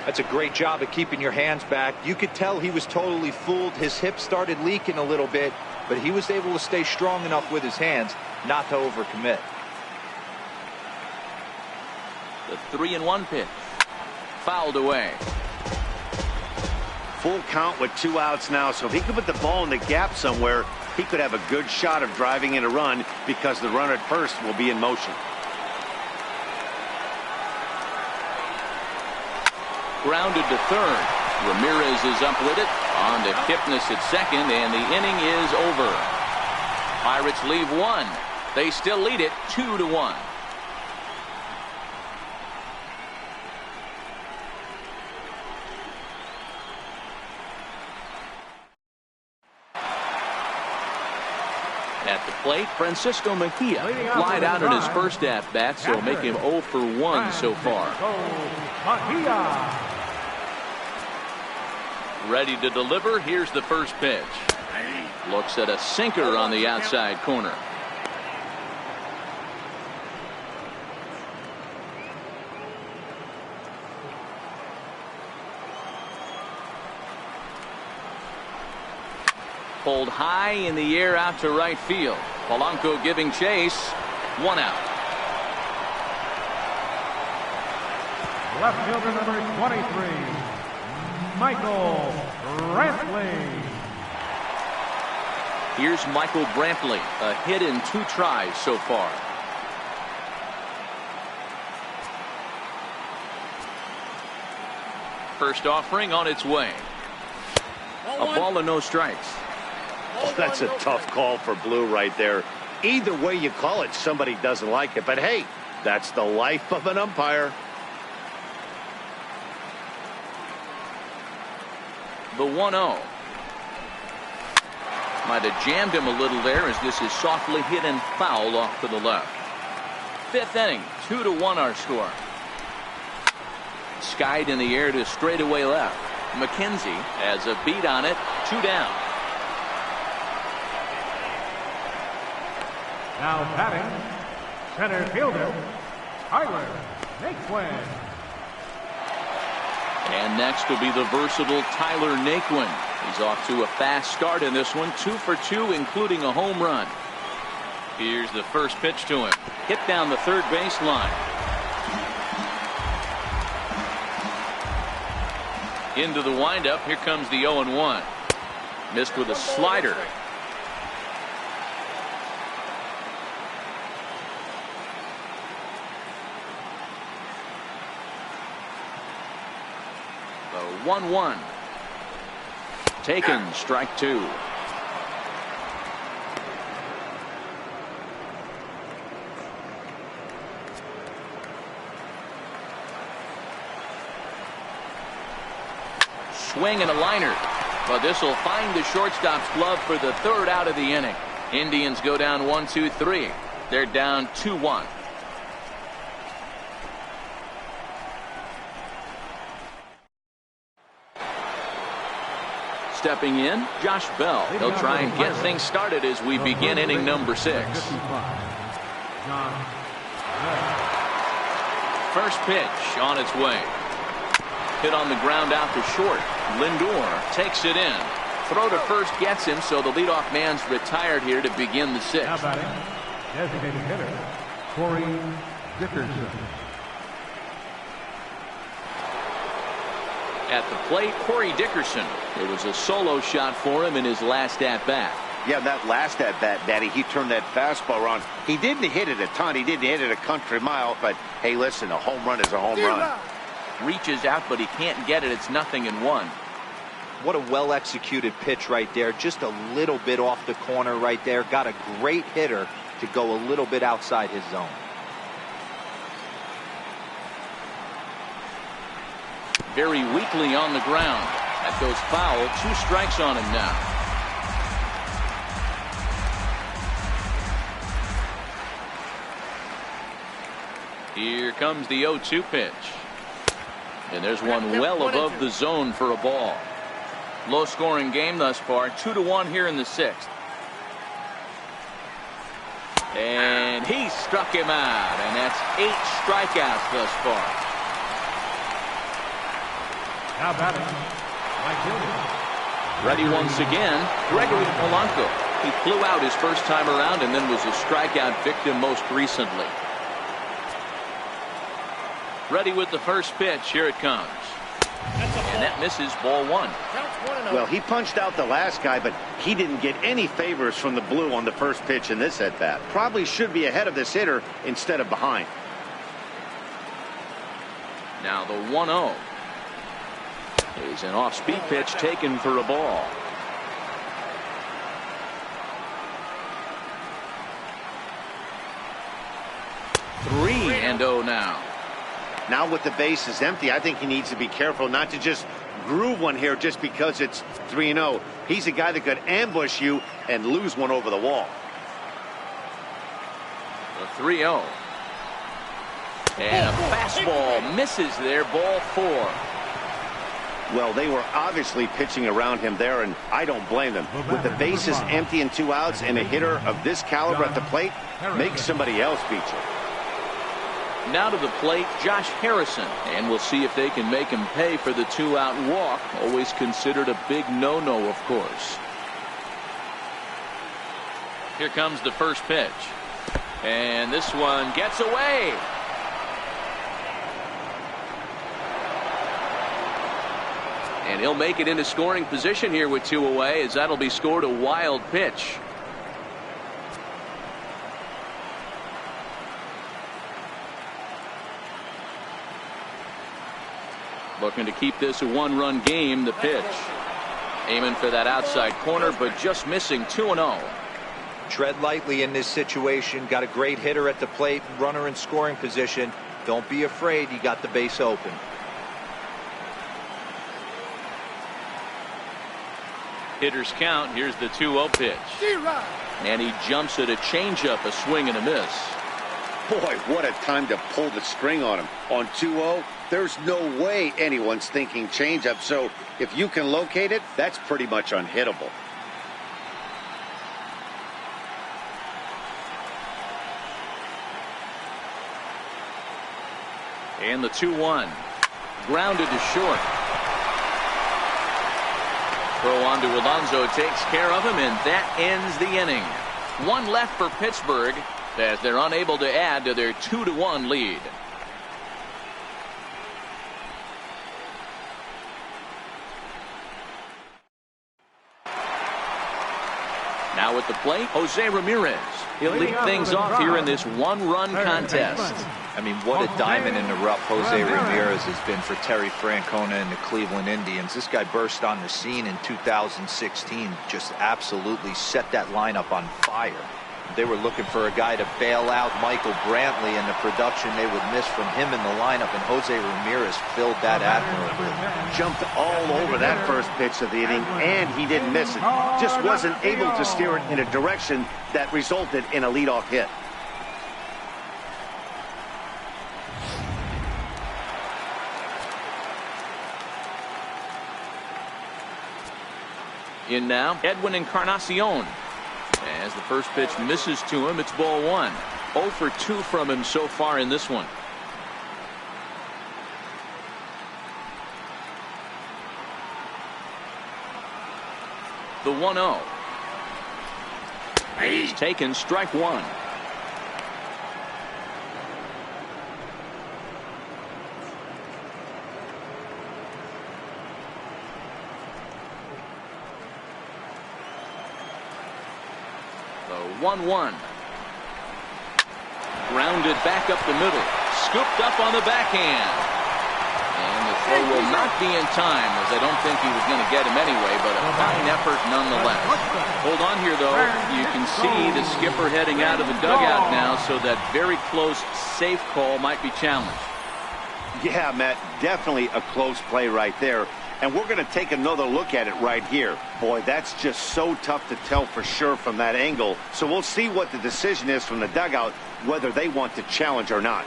Speaker 4: That's a great job of keeping your hands back. You could tell he was totally fooled. His hip started leaking a little bit, but he was able to stay strong enough with his hands not to overcommit.
Speaker 1: The 3-1 pitch. Fouled away.
Speaker 2: Full count with 2 outs now, so if he could put the ball in the gap somewhere, he could have a good shot of driving in a run because the runner at first will be in motion.
Speaker 1: Grounded to third. Ramirez is up with it. On to Kipnis at second, and the inning is over. Pirates leave 1. They still lead it 2-1. At the plate, Francisco Mejia lied out in his first at-bat, so make him 0 for 1 so far. Ready to deliver. Here's the first pitch. Looks at a sinker on the outside corner. Pulled high in the air out to right field. Polanco giving chase. 1 out.
Speaker 3: Left fielder number 23, Michael Brantley.
Speaker 1: Here's Michael Brantley, a hit in 2 tries so far. First offering on its way. A ball and no strikes.
Speaker 2: Oh, that's a tough call for Blue right there. Either way you call it, somebody doesn't like it. But hey, that's the life of an umpire.
Speaker 1: The 1-0. Might have jammed him a little there as this is softly hit and fouled off to the left. 5th inning, 2-1 our score. Skied in the air to straightaway left. McKenzie has a beat on it. 2 down.
Speaker 3: Now batting, center fielder, Tyler Naquin.
Speaker 1: And next will be the versatile Tyler Naquin. He's off to a fast start in this one. 2 for 2, including a home run. Here's the first pitch to him. Hit down the third base line. Into the windup. Here comes the 0-1. Missed with a slider. The 1-1. Taken, strike two. Swing and a liner, but this will find the shortstop's glove for the third out of the inning. Indians go down 1-2-3. They're down 2-1. Stepping in, Josh Bell. He'll try and get things started as we begin inning number 6. First pitch on its way. Hit on the ground out to short. Lindor takes it in. Throw to first gets him, so the leadoff man's retired here to begin the 6th.
Speaker 3: Now batting, designated hitter, Corey Dickerson.
Speaker 1: At the plate, Corey Dickerson. It was a solo shot for him in his last at-bat.
Speaker 2: Yeah, that last at-bat, Daddy, he turned that fastball around. He didn't hit it a ton. He didn't hit it a country mile. But, hey, listen, a home run is a home run.
Speaker 1: Reaches out, but he can't get it. It's 0-1.
Speaker 4: What a well-executed pitch right there. Just a little bit off the corner right there. Got a great hitter to go a little bit outside his zone.
Speaker 1: Very weakly on the ground. That goes foul. 2 strikes on him now. Here comes the 0-2 pitch. And there's one well above the zone for a ball. Low scoring game thus far. 2-1 here in the 6th. And he struck him out. And that's 8 strikeouts thus far.
Speaker 3: Now batting, Mike Hilliard.
Speaker 1: Ready once again, Gregory Polanco. He flew out his first time around and then was a strikeout victim most recently. Ready with the first pitch. Here it comes. And that misses, ball 1.
Speaker 2: Well, he punched out the last guy, but he didn't get any favors from the blue on the first pitch in this at-bat. Probably should be ahead of this hitter instead of behind.
Speaker 1: Now the 1-0 is an off-speed pitch taken for a ball. 3-0 now.
Speaker 2: Now with the bases empty, I think he needs to be careful not to just groove one here just because it's 3-0. He's a guy that could ambush you and lose one over the wall.
Speaker 1: The 3-0. And a fastball misses there, ball 4.
Speaker 2: Well, they were obviously pitching around him there, and I don't blame them. With the bases empty and 2 outs and a hitter of this caliber at the plate, make somebody else beat you.
Speaker 1: Now to the plate, Josh Harrison, and we'll see if they can make him pay for the 2-out walk. Always considered a big no-no, of course. Here comes the first pitch, and this one gets away. And he'll make it into scoring position here with 2 away, as that'll be scored a wild pitch. Looking to keep this a 1-run game. The pitch. Aiming for that outside corner, but just missing. 2-0.
Speaker 4: Tread lightly in this situation. Got a great hitter at the plate. Runner in scoring position. Don't be afraid. You got the base open.
Speaker 1: Hitters count. Here's the 2-0 pitch. And he jumps at a changeup, a swing and a miss.
Speaker 2: Boy, what a time to pull the string on him. On 2-0, there's no way anyone's thinking changeup. So if you can locate it, that's pretty much unhittable.
Speaker 1: And the 2-1. Grounded to short. Throw on to Alonso takes care of him, and that ends the inning. 1 left for Pittsburgh as they're unable to add to their 2-1 lead. Now at the plate, Jose Ramirez. He'll lead things off here in this one-run contest.
Speaker 4: I mean, what a diamond in the rough Jose Ramirez has been for Terry Francona and the Cleveland Indians. This guy burst on the scene in 2016, just absolutely set that lineup on fire. They were looking for a guy to bail out Michael Brantley, and the production they would miss from him in the lineup, and Jose Ramirez filled that admirably.
Speaker 2: Jumped all over that first pitch of the inning, and he didn't miss it. Just wasn't able to steer it in a direction that resulted in a leadoff hit.
Speaker 1: In now, Edwin Encarnacion. As the first pitch misses to him, it's ball one. 0 for 2 from him so far in this one. The 1-0. He's taken strike one. The 1-1. Grounded back up the middle. Scooped up on the backhand. And the throw will not be in time, as I don't think he was going to get him anyway, but a fine effort nonetheless. Hold on here, though. You can see the skipper heading out of the dugout now, so that very close safe call might be challenged.
Speaker 2: Yeah, Matt, definitely a close play right there. And we're going to take another look at it right here. Boy, that's just so tough to tell for sure from that angle. So we'll see what the decision is from the dugout, whether they want to challenge or not.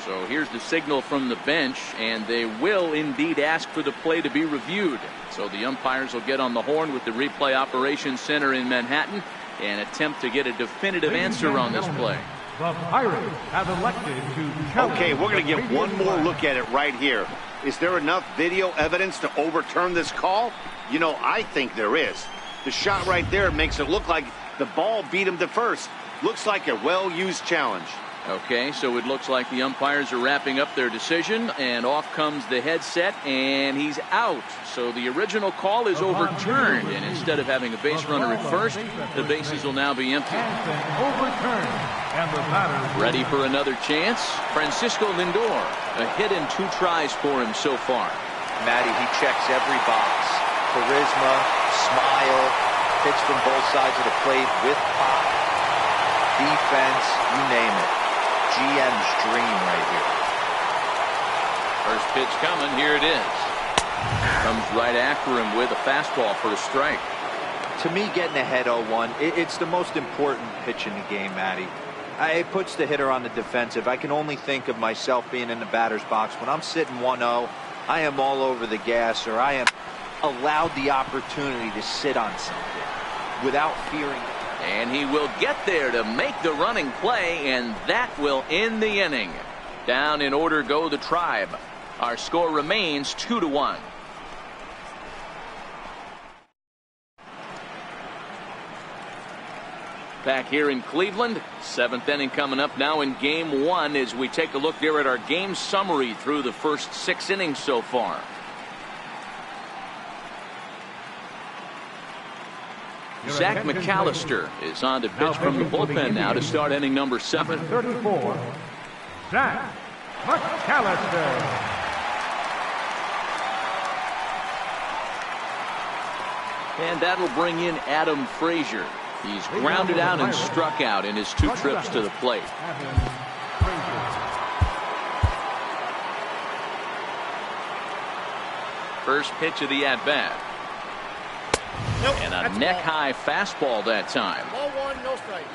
Speaker 1: So here's the signal from the bench, and they will indeed ask for the play to be reviewed. So the umpires will get on the horn with the replay operations center in Manhattan and attempt to get a definitive answer on this play.
Speaker 3: The Pirates have elected to challenge.
Speaker 2: Okay, we're going to get one more look at it right here. Is there enough video evidence to overturn this call? You know, I think there is. The shot right there makes it look like the ball beat him to first. Looks like a well-used challenge.
Speaker 1: Okay, so it looks like the umpires are wrapping up their decision, and off comes the headset, and he's out. So the original call is overturned, and instead of having a base runner at first, the bases will now be empty. Ready for another chance? Francisco Lindor. A hit in 2 tries for him so far.
Speaker 4: Matty, he checks every box. Charisma, smile, pitch from both sides of the plate with pop, defense, you name it. GM's dream right here.
Speaker 1: First pitch coming. Here it is. Comes right after him with a fastball for a strike.
Speaker 4: To me, getting ahead 0-1, it's the most important pitch in the game, Matty. It puts the hitter on the defensive. I can only think of myself being in the batter's box. When I'm sitting 1-0, I am all over the gas, or I am allowed the opportunity to sit on something without fearing.
Speaker 1: And he will get there to make the running play, and that will end the inning. Down in order go the Tribe. Our score remains 2-1. Back here in Cleveland, 7th inning coming up now in Game 1 as we take a look there at our game summary through the first 6 innings so far. Zach McAllister is on to pitch from the bullpen now to start inning number 7.
Speaker 3: 34, Zach McAllister.
Speaker 1: And that'll bring in Adam Frazier. He's grounded out and struck out in his 2 trips to the plate. First pitch of the at-bat.
Speaker 5: Nope,
Speaker 1: and a neck-high fastball that time.
Speaker 5: Ball 1, no strike.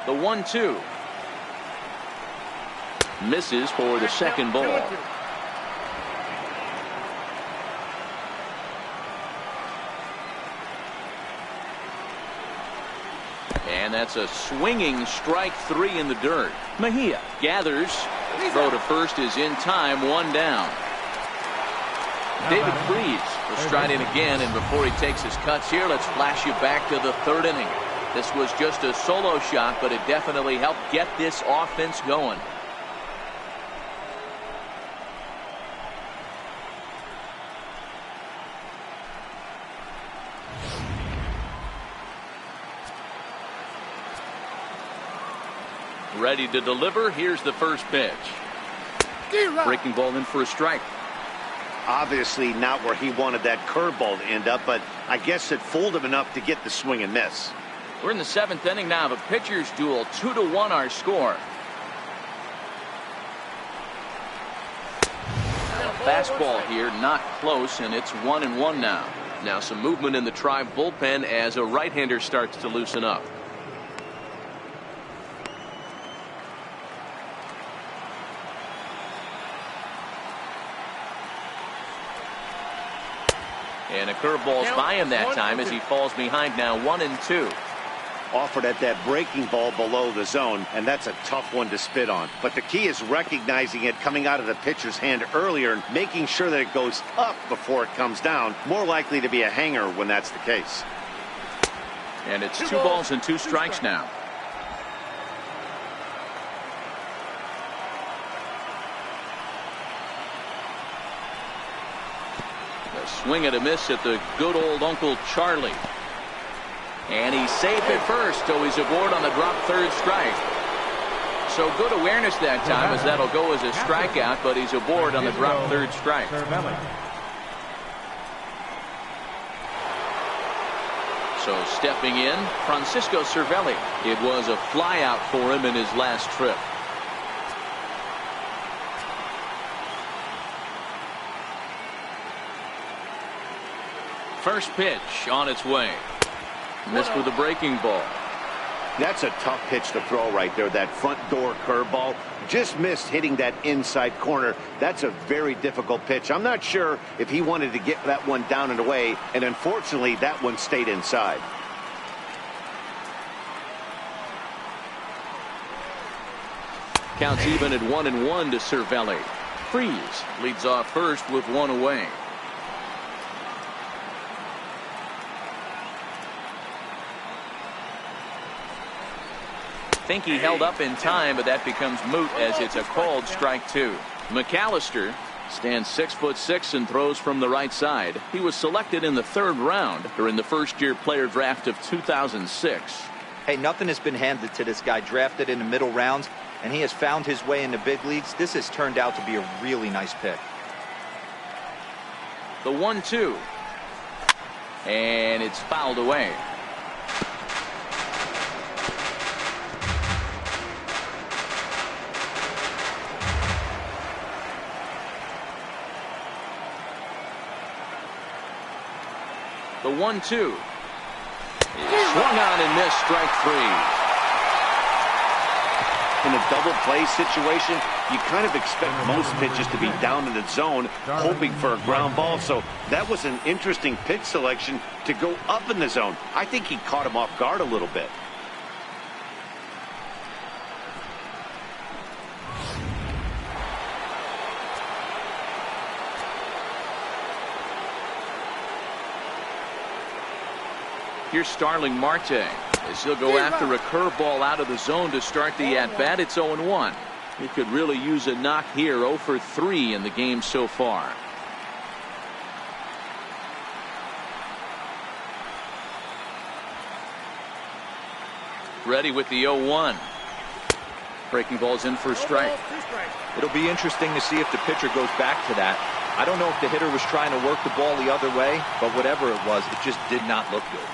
Speaker 1: The 1-2. Misses for the second ball. And that's a swinging strike 3 in the dirt. Mejia gathers. Throw to first is in time, 1 down. David Freese will stride in again, and before he takes his cuts here, let's flash you back to the 3rd inning. This was just a solo shot, but it definitely helped get this offense going. Ready to deliver. Here's the first pitch. Breaking ball in for a strike.
Speaker 2: Obviously not where he wanted that curveball to end up, but I guess it fooled him enough to get the swing and miss.
Speaker 1: We're in the 7th inning now of a pitcher's duel. 2-1 our score. Fastball here, not close, and it's 1-1 now. Now some movement in the Tribe bullpen as a right-hander starts to loosen up. And a curveball's by him that time as he falls behind now 1-2.
Speaker 2: Offered at that breaking ball below the zone, and that's a tough one to spit on. But the key is recognizing it coming out of the pitcher's hand earlier and making sure that it goes up before it comes down. More likely to be a hanger when that's the case.
Speaker 1: And it's 2 balls and 2 strikes now. Swing and a miss at the good old Uncle Charlie. And he's safe at first, so he's aboard on the drop 3rd strike. So good awareness that time, as that'll go as a strikeout, but he's aboard on the drop 3rd strike. So stepping in, Francisco Cervelli. It was a flyout for him in his last trip. First pitch on its way. Missed with a breaking ball.
Speaker 2: That's a tough pitch to throw right there. That front door curveball just missed hitting that inside corner. That's a very difficult pitch. I'm not sure if he wanted to get that one down and away, and unfortunately that one stayed inside.
Speaker 1: Counts even at 1-1 to Cervelli. Freese leads off first with 1 away. Think he held up in time, but that becomes moot as it's a called strike 2. McAllister stands 6'6" and throws from the right side. He was selected in the 3rd round during the first-year player draft of 2006.
Speaker 4: Hey, nothing has been handed to this guy. Drafted in the middle rounds, and he has found his way in the big leagues. This has turned out to be a really nice pick.
Speaker 1: The 1-2. And it's fouled away. The 1-2. Swung on and missed, strike 3.
Speaker 2: In a double play situation, you kind of expect most pitches to be down in the zone, hoping for a ground ball. So that was an interesting pitch selection to go up in the zone. I think he caught him off guard a little bit.
Speaker 1: Here's Starling Marte as he'll go after a curveball out of the zone to start the at-bat. It's 0-1. He could really use a knock here. 0 for 3 in the game so far. Ready with the 0-1. Breaking ball's in for a strike.
Speaker 4: It'll be interesting to see if the pitcher goes back to that. I don't know if the hitter was trying to work the ball the other way, but whatever it was, it just did not look good.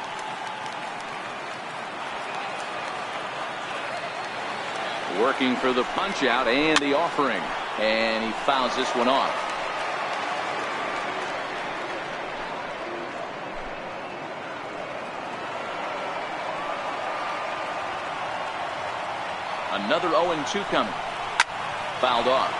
Speaker 1: Working for the punch out and the offering, and he fouls this one off. Another 0-2 coming. Fouled off.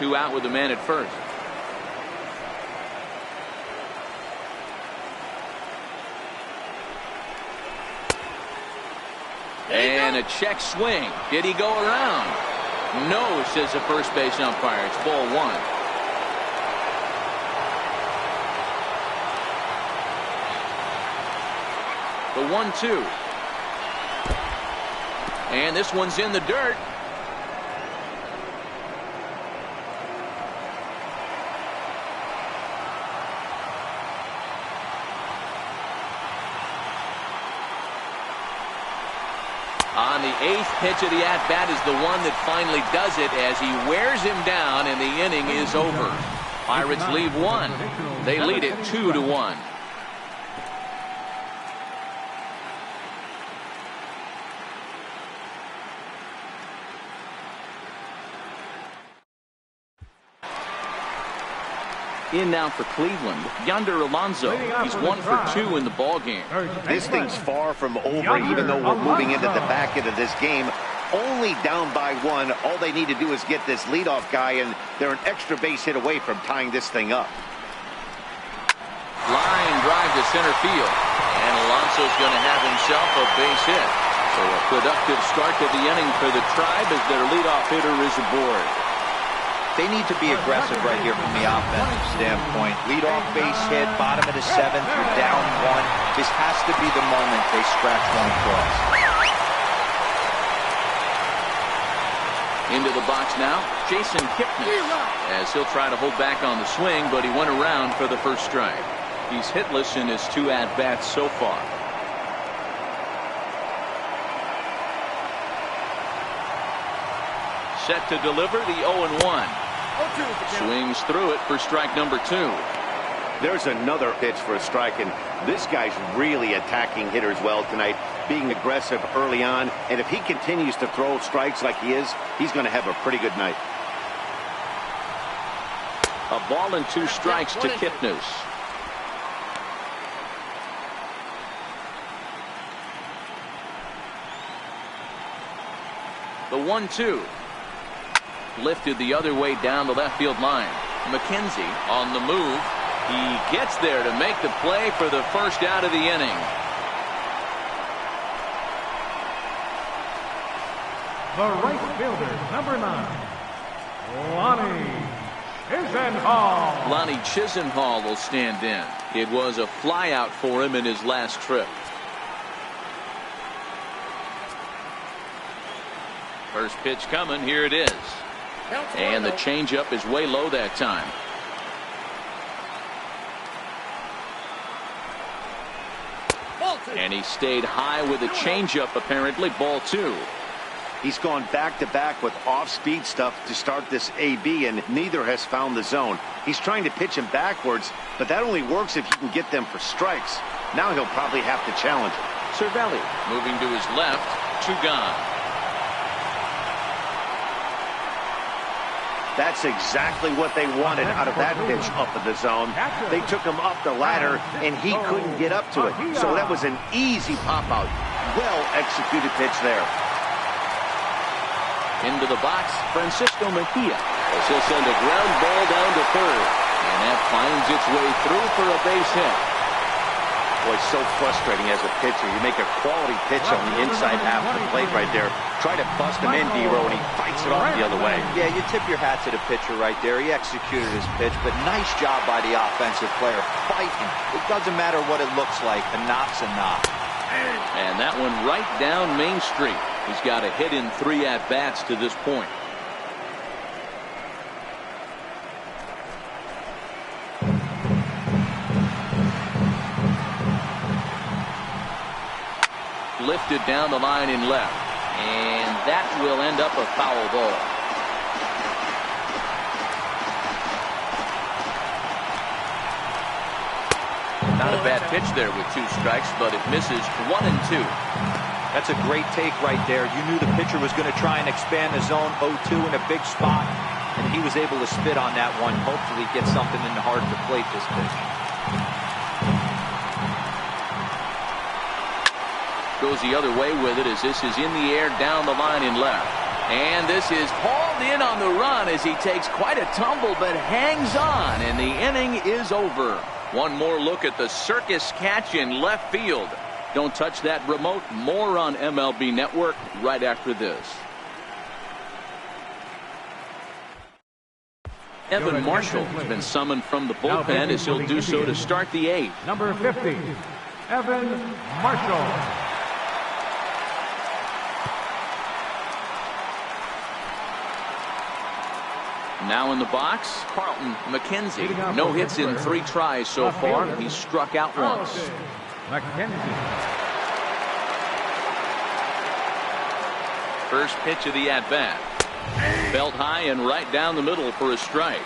Speaker 1: 2 out with the man at first. And a check swing. Did he go around? No, says the first base umpire. It's ball 1. The 1-2. And this one's in the dirt. On the 8th pitch of the at-bat is the one that finally does it as he wears him down and the inning is over. Pirates leave 1. They lead it 2-1. In now for Cleveland, Yonder Alonso. He's 1 for 2 in the ball game.
Speaker 2: This thing's far from over, even though we're moving into the back end of this game. Only down by 1. All they need to do is get this leadoff guy, and they're an extra base hit away from tying this thing up.
Speaker 1: Line drive to center field, and Alonso's going to have himself a base hit. So a productive start to the inning for the Tribe as their leadoff hitter is aboard.
Speaker 4: They need to be aggressive right here from the offensive standpoint. Leadoff base hit, bottom of the 7th, you're down 1. This has to be the moment they scratch one across.
Speaker 1: Into the box now, Jason Kipnis, as he'll try to hold back on the swing, but he went around for the first strike. He's hitless in his 2 at-bats so far. Set to deliver the 0-1. Swings through it for strike number 2.
Speaker 2: There's another pitch for a strike, and this guy's really attacking hitters well tonight, being aggressive early on, and if he continues to throw strikes like he is, he's going to have a pretty good night.
Speaker 1: A ball and 2 strikes to Kipnis. The 1-2. Lifted the other way down the left field line. McKenzie on the move. He gets there to make the play for the first out of the inning.
Speaker 3: The right fielder, number 9, Lonnie Chisenhall.
Speaker 1: Lonnie Chisenhall will stand in. It was a flyout for him in his last trip. First pitch coming. Here it is. And the changeup is way low that time. And he stayed high with a changeup, apparently. Ball 2.
Speaker 2: He's gone back-to-back with off-speed stuff to start this AB, and neither has found the zone. He's trying to pitch him backwards, but that only works if you can get them for strikes. Now he'll probably have to challenge him.
Speaker 1: Cervelli moving to his left. 2 gone.
Speaker 2: That's exactly what they wanted out of that pitch up in the zone. They took him up the ladder, and he couldn't get up to it. So that was an easy pop-out. Well-executed pitch there.
Speaker 1: Into the box, Francisco Mejia. He'll send a ground ball down to third. And that finds its way through for a base hit.
Speaker 2: Boy, it's so frustrating as a pitcher. You make a quality pitch on the inside half of the plate right there. Try to bust him in, D-Row, and he fights it off the other way.
Speaker 4: Yeah, you tip your hat to the pitcher right there. He executed his pitch, but nice job by the offensive player. Fighting. It doesn't matter what it looks like. A knock's a knock.
Speaker 1: And that one right down Main Street. He's got a hit in 3 at-bats to this point. Lifted down the line in left, and that will end up a foul ball. Not a bad pitch there with 2 strikes, but it misses 1 and 2.
Speaker 4: That's a great take right there. You knew the pitcher was going to try and expand the zone 0-2 in a big spot, and he was able to spit on that one. Hopefully get something in the heart of the plate this pitch.
Speaker 1: Goes the other way with it as this is in the air down the line in left. And this is hauled in on the run as he takes quite a tumble but hangs on, and the inning is over. One more look at the circus catch in left field. Don't touch that remote. More on MLB Network right after this. Evan Marshall has been summoned from the bullpen as he'll do so to start the eighth.
Speaker 3: Number 50, Evan Marshall.
Speaker 1: Now in the box, Carlton McKenzie. No hits in 3 tries so far. He's struck out once.
Speaker 3: McKenzie.
Speaker 1: First pitch of the at-bat. Belt high and right down the middle for a strike.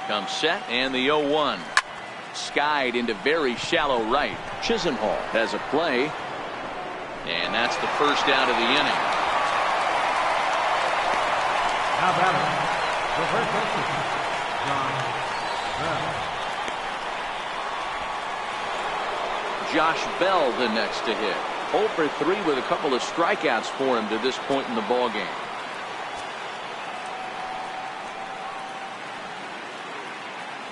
Speaker 1: Comes set and the 0-1. Skied into very shallow right. Chisenhall has a play. And that's the first out of the inning.
Speaker 3: Now batting, the first baseman, Josh Bell.
Speaker 1: Josh Bell the next to hit. 0 for 3 with a couple of strikeouts for him to this point in the ballgame.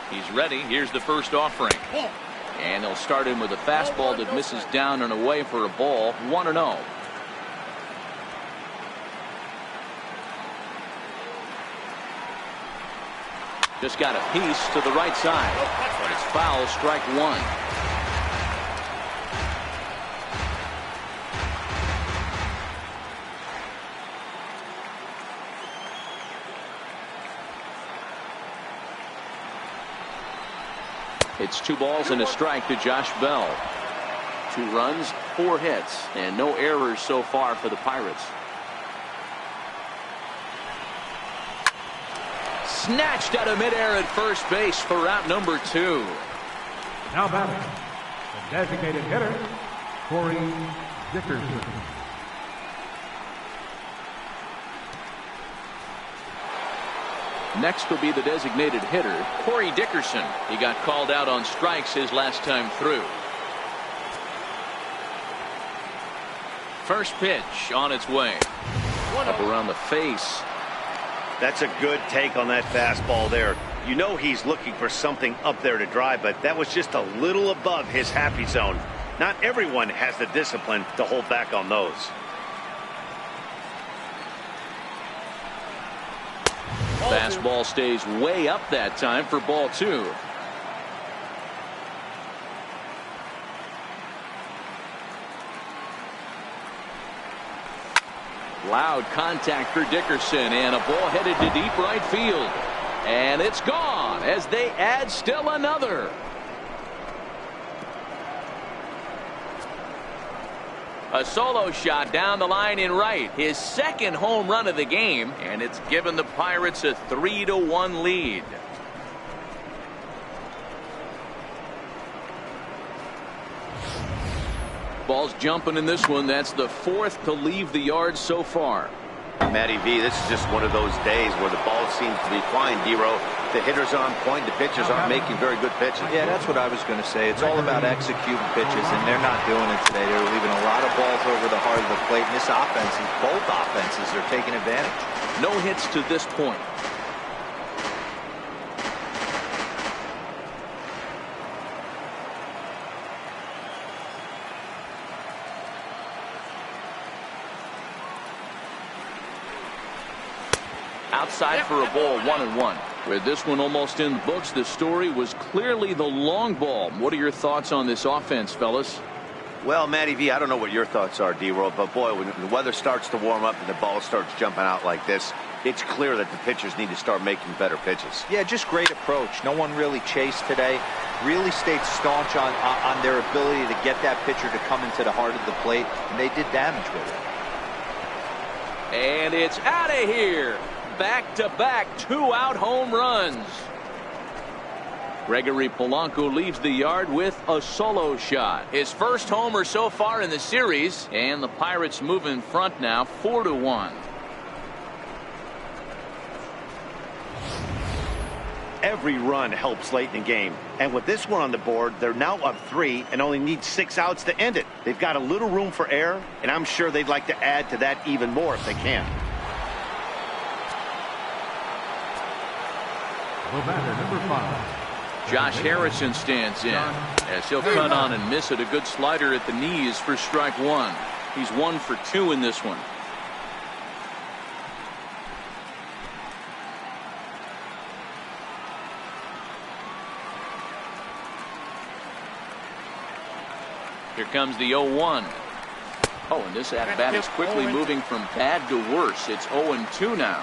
Speaker 1: He's ready. Here's the first offering. And he'll start him with a fastball that misses down and away for a ball. 1-0. Just got a piece to the right side. But it's foul, strike 1. It's 2 balls and a strike to Josh Bell. 2 runs, 4 hits, and no errors so far for the Pirates. Snatched out of midair at first base for out number 2.
Speaker 3: Now batting, the designated hitter, Corey Dickerson.
Speaker 1: Next will be the designated hitter, Corey Dickerson. He got called out on strikes his last time through. First pitch on its way. Up around the face.
Speaker 2: That's a good take on that fastball there. You know he's looking for something up there to drive, but that was just a little above his happy zone. Not everyone has the discipline to hold back on those.
Speaker 1: Fastball stays way up that time for ball 2. Loud contact for Dickerson, and a ball headed to deep right field. And it's gone as they add still another. A solo shot down the line in right. His second home run of the game, and it's given the Pirates a 3-1 lead. Ball's jumping in this one. That's the 4th to leave the yard so far.
Speaker 2: Matty V, this is just one of those days where the ball seems to be flying, D-Row. The hitters are on point. The pitchers aren't making very good pitches.
Speaker 4: Yeah, that's what I was going to say. It's all about executing pitches, and they're not doing it today. They're leaving a lot of balls over the heart of the plate. And this offense, both offenses are taking advantage.
Speaker 1: No hits to this point. Outside for a ball, 1-1. With this one almost in the books, the story was clearly the long ball. What are your thoughts on this offense, fellas?
Speaker 2: Well, Matty V, I don't know what your thoughts are, D-Roll, but boy, when the weather starts to warm up and the ball starts jumping out like this, it's clear that the pitchers need to start making better pitches.
Speaker 4: Yeah, just great approach. No one really chased today. Really stayed staunch on their ability to get that pitcher to come into the heart of the plate, and they did damage with it.
Speaker 1: And it's out of here. Back-to-back 2-out home runs. Gregory Polanco leaves the yard with a solo shot. His first homer so far in the series, and the Pirates move in front now 4-1.
Speaker 2: Every run helps late in the game, and with this one on the board, they're now up 3 and only need 6 outs to end it. They've got a little room for error, and I'm sure they'd like to add to that even more if they can.
Speaker 3: The batter, number 5.
Speaker 1: Josh Harrison stands in as he'll cut on and miss it. A good slider at the knees for strike 1. He's 1 for 2 in this one. Here comes the 0-1. Oh, and this at-bat is quickly moving from bad to worse. It's 0-2 now.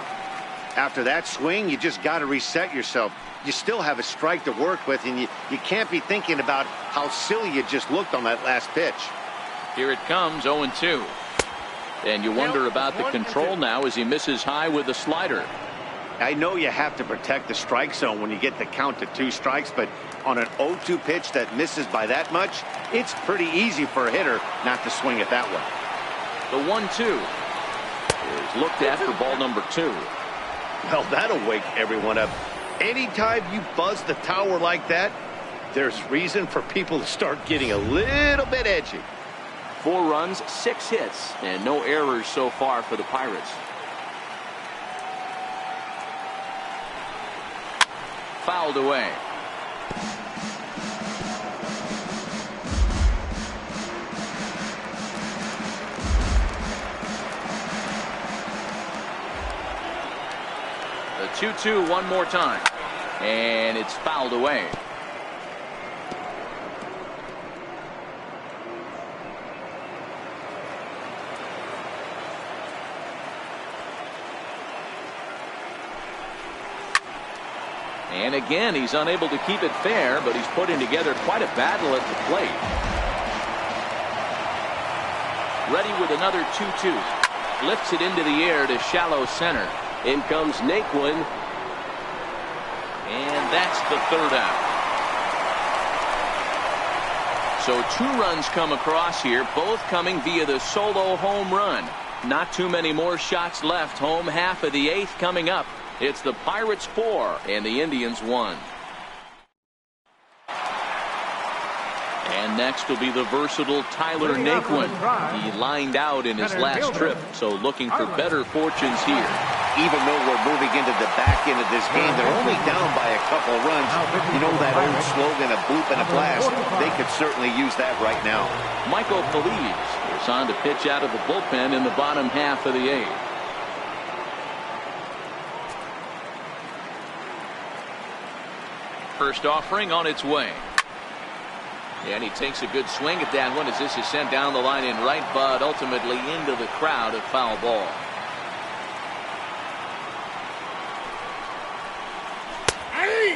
Speaker 2: After that swing, you just got to reset yourself. You still have a strike to work with, and you can't be thinking about how silly you just looked on that last pitch.
Speaker 1: Here it comes, 0-2. And you wonder about the control now as he misses high with the slider.
Speaker 2: I know you have to protect the strike zone when you get the count to 2 strikes, but on an 0-2 pitch that misses by that much, it's pretty easy for a hitter not to swing it that way.
Speaker 1: The 1-2 is looked at for ball number 2.
Speaker 2: Well, that'll wake everyone up. Anytime you buzz the tower like that, there's reason for people to start getting a little bit edgy.
Speaker 1: 4 runs, 6 hits, and no errors so far for the Pirates. Fouled away. The 2-2 one more time, and it's fouled away. And again, he's unable to keep it fair, but he's putting together quite a battle at the plate. Ready with another 2-2. Lifts it into the air to shallow center. In comes Naquin. And that's the 3rd out. So 2 runs come across here, both coming via the solo home run. Not too many more shots left. Home half of the 8th coming up. It's the Pirates 4 and the Indians 1. And next will be the versatile Tyler Naquin. He lined out in his last trip, so looking for better fortunes here.
Speaker 2: Even though we're moving into the back end of this game, they're only down by a couple runs. You know that old slogan, a boop and a blast? They could certainly use that right now.
Speaker 1: Michael Feliz is on to pitch out of the bullpen in the bottom half of the 8th. First offering on its way. And he takes a good swing at that one as this is sent down the line in right, but ultimately into the crowd, a foul ball.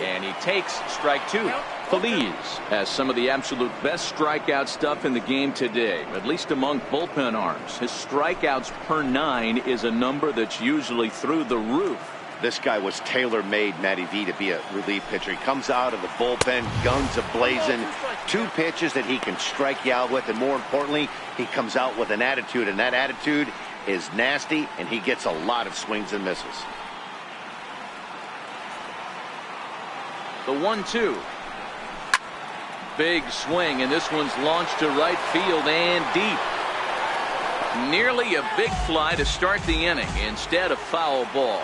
Speaker 1: And he takes strike 2. Feliz has some of the absolute best strikeout stuff in the game today, at least among bullpen arms. His strikeouts per 9 is a number that's usually through the roof.
Speaker 2: This guy was tailor-made, Matty V, to be a relief pitcher. He comes out of the bullpen, guns a-blazing, 2 pitches that he can strike you out with, and more importantly, he comes out with an attitude, and that attitude is nasty, and he gets a lot of swings and misses.
Speaker 1: The 1-2. Big swing, and this one's launched to right field and deep. Nearly a big fly to start the inning. Instead, a foul ball.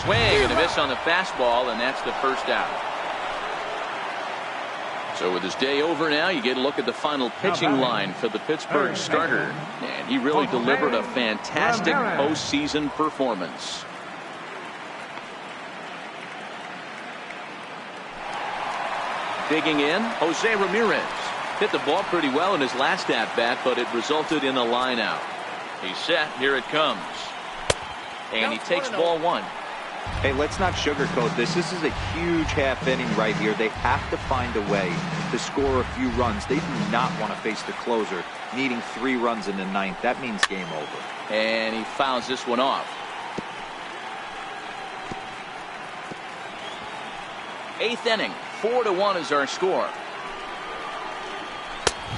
Speaker 1: Swing and a miss on the fastball, and that's the first out. So with his day over now, you get a look at the final pitching line for the Pittsburgh starter. And he really delivered a fantastic postseason performance. Digging in, Jose Ramirez. Hit the ball pretty well in his last at-bat, but it resulted in a line out. He's set. Here it comes. And he takes ball 1.
Speaker 4: Hey, let's not sugarcoat this. This is a huge half inning right here. They have to find a way to score a few runs. They do not want to face the closer, needing 3 runs in the 9th. That means game over.
Speaker 1: And he fouls this one off. Eighth inning, 4-1 is our score.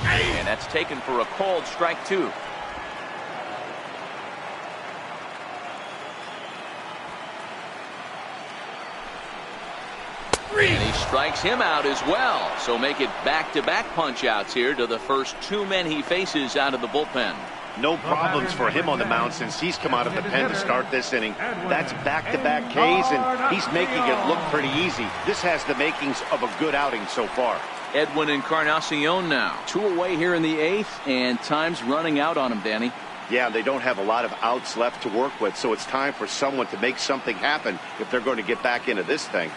Speaker 1: And that's taken for a called strike 2. And he strikes him out as well. So make it back-to-back punch-outs here to the first 2 men he faces out of the bullpen.
Speaker 2: No problems for him on the mound since he's come out of the pen to start this inning. That's back-to-back Ks, and he's making it look pretty easy. This has the makings of a good outing so far.
Speaker 1: Edwin Encarnacion now. 2 away here in the 8th, and time's running out on him, Danny.
Speaker 2: Yeah, they don't have a lot of outs left to work with, so it's time for someone to make something happen if they're going to get back into this thing.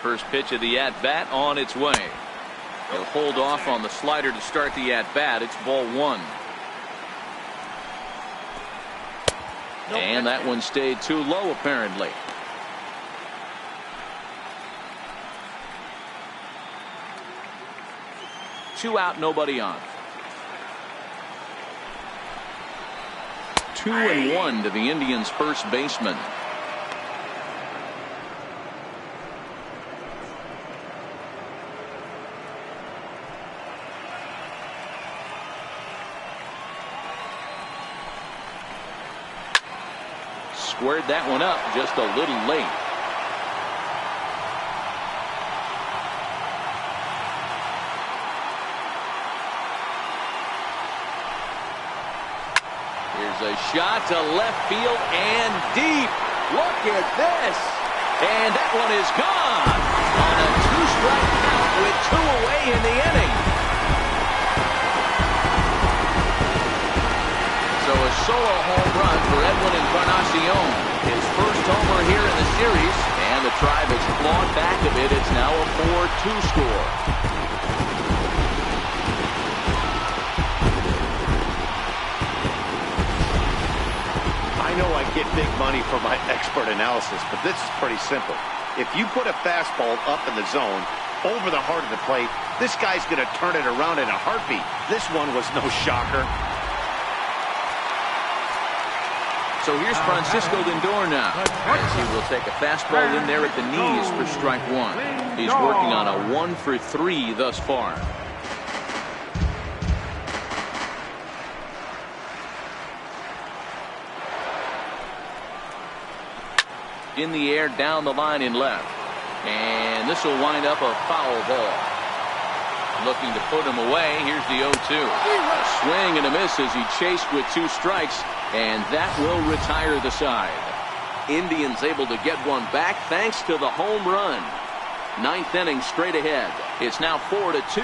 Speaker 1: First pitch of the at-bat on its way. He'll hold off on the slider to start the at-bat. It's ball 1. And that one stayed too low, apparently. Two out, nobody on. 2-1 to the Indians' first baseman. Squared that one up just a little late. Here's a shot to left field and deep. Look at this. And that one is gone on a 2-strike count with 2 away in the inning. So a solo home run for Edwin Encarnacion. His first homer here in the series, and the Tribe has clawed back a bit. It's now a 4-2 score.
Speaker 2: I know I get big money for my expert analysis, but this is pretty simple. If you put a fastball up in the zone, over the heart of the plate, this guy's going to turn it around in a heartbeat. This one was no shocker.
Speaker 1: So here's Francisco Lindor now, as he will take a fastball in there at the knees for strike 1. He's working on a 1 for 3 thus far. In the air, down the line in left. And this will wind up a foul ball. Looking to put him away. Here's the 0-2. A swing and a miss as he chased with 2 strikes. And that will retire the side. Indians able to get one back thanks to the home run. 9th inning straight ahead. It's now 4-2.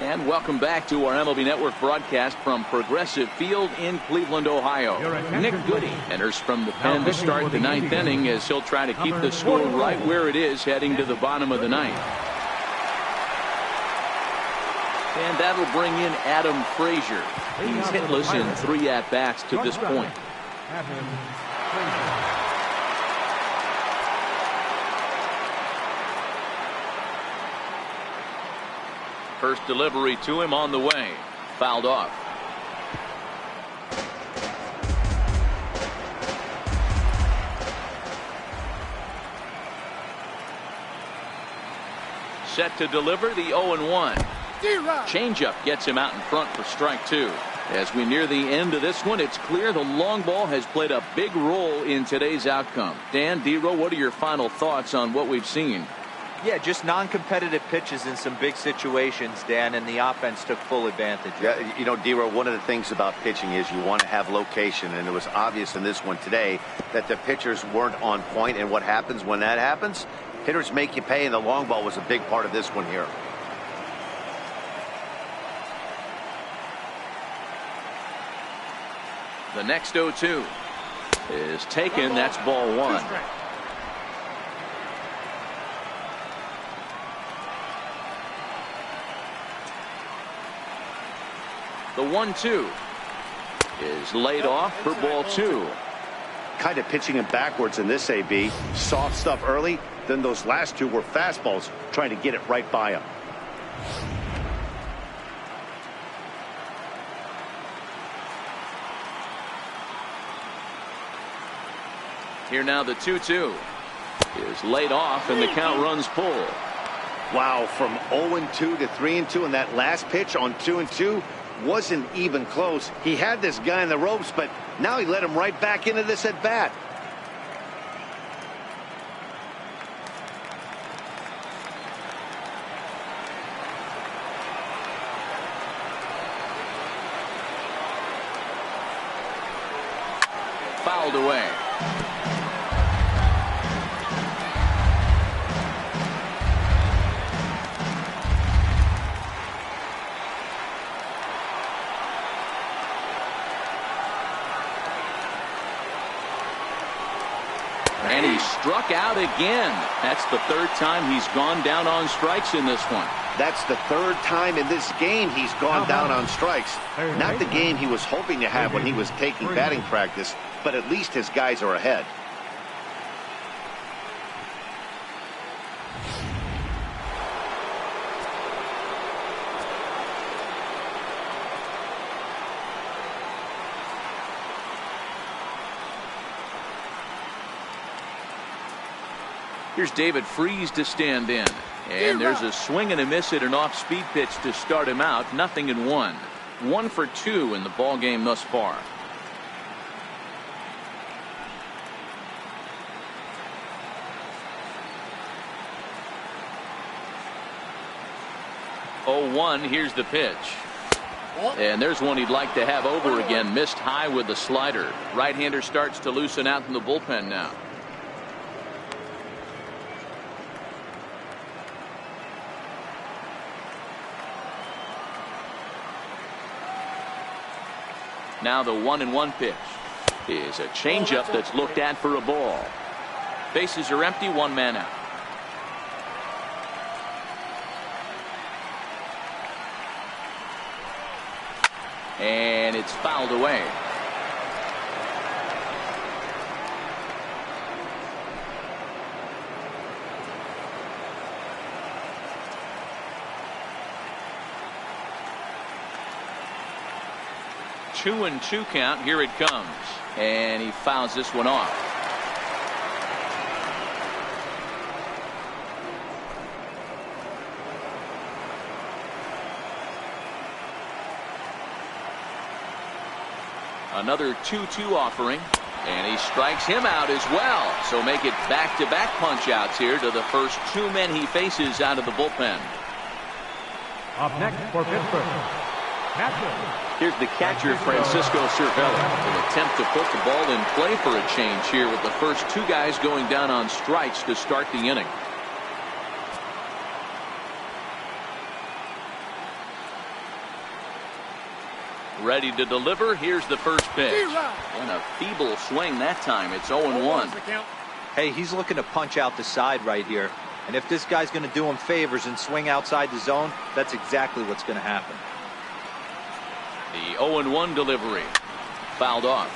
Speaker 1: And welcome back to our MLB Network broadcast from Progressive Field in Cleveland, Ohio. Nick Goody enters from the pen to start the 9th inning as he'll try to keep the score right where it is heading to the bottom of the 9th. And that'll bring in Adam Frazier. He's hitless in 3 at-bats to this point. First delivery to him on the way. Fouled off. Set to deliver the 0-1. Changeup gets him out in front for strike 2. As we near the end of this one, it's clear the long ball has played a big role in today's outcome. Dan, D-Row, what are your final thoughts on what we've seen?
Speaker 4: Yeah, just non-competitive pitches in some big situations, Dan, and the offense took full advantage.
Speaker 2: Yeah, you know, D-Row, one of the things about pitching is you want to have location, and it was obvious in this one today that the pitchers weren't on point, and what happens when that happens? Hitters make you pay, and the long ball was a big part of this one here.
Speaker 1: The next 0-2 is taken. That's ball 1. The 1-2 is laid off for ball 2.
Speaker 2: Kind of pitching him backwards in this AB. Soft stuff early, then those last 2 were fastballs trying to get it right by him.
Speaker 1: Here now the 2-2 is laid off and the count runs full.
Speaker 2: Wow, from 0-2 to 3-2, and that last pitch on 2-2 wasn't even close. He had this guy in the ropes, but now he let him right back into this at bat.
Speaker 1: Fouled away. And he struck out again. That's the third time he's gone down on strikes in this one.
Speaker 2: That's the third time in this game he's gone down on strikes. Not the game he was hoping to have when he was taking batting practice, but at least his guys are ahead.
Speaker 1: Here's David Freese to stand in. And there's a swing and a miss at an off-speed pitch to start him out. 0-1. 1 for 2 in the ball game thus far. Oh, 1. Here's the pitch. And there's one he'd like to have over again. Missed high with the slider. Right-hander starts to loosen out in the bullpen now. Now the 1-1 pitch is a changeup that's looked at for a ball. Bases are empty, one man out. And it's fouled away. Two and 2 count. Here it comes. And he fouls this one off. Another 2-2 offering. And he strikes him out as well. So make it back-to-back punch-outs here to the first 2 men he faces out of the bullpen.
Speaker 3: Up next for Pittsburgh, catcher.
Speaker 1: Here's the catcher, Francisco Cervelli. An attempt to put the ball in play for a change here with the first 2 guys going down on strikes to start the inning. Ready to deliver. Here's the first pitch. And a feeble swing that time. It's 0-1.
Speaker 4: Hey, he's looking to punch out the side right here. And if this guy's going to do him favors and swing outside the zone, that's exactly what's going to happen.
Speaker 1: The 0-1 delivery. Fouled off.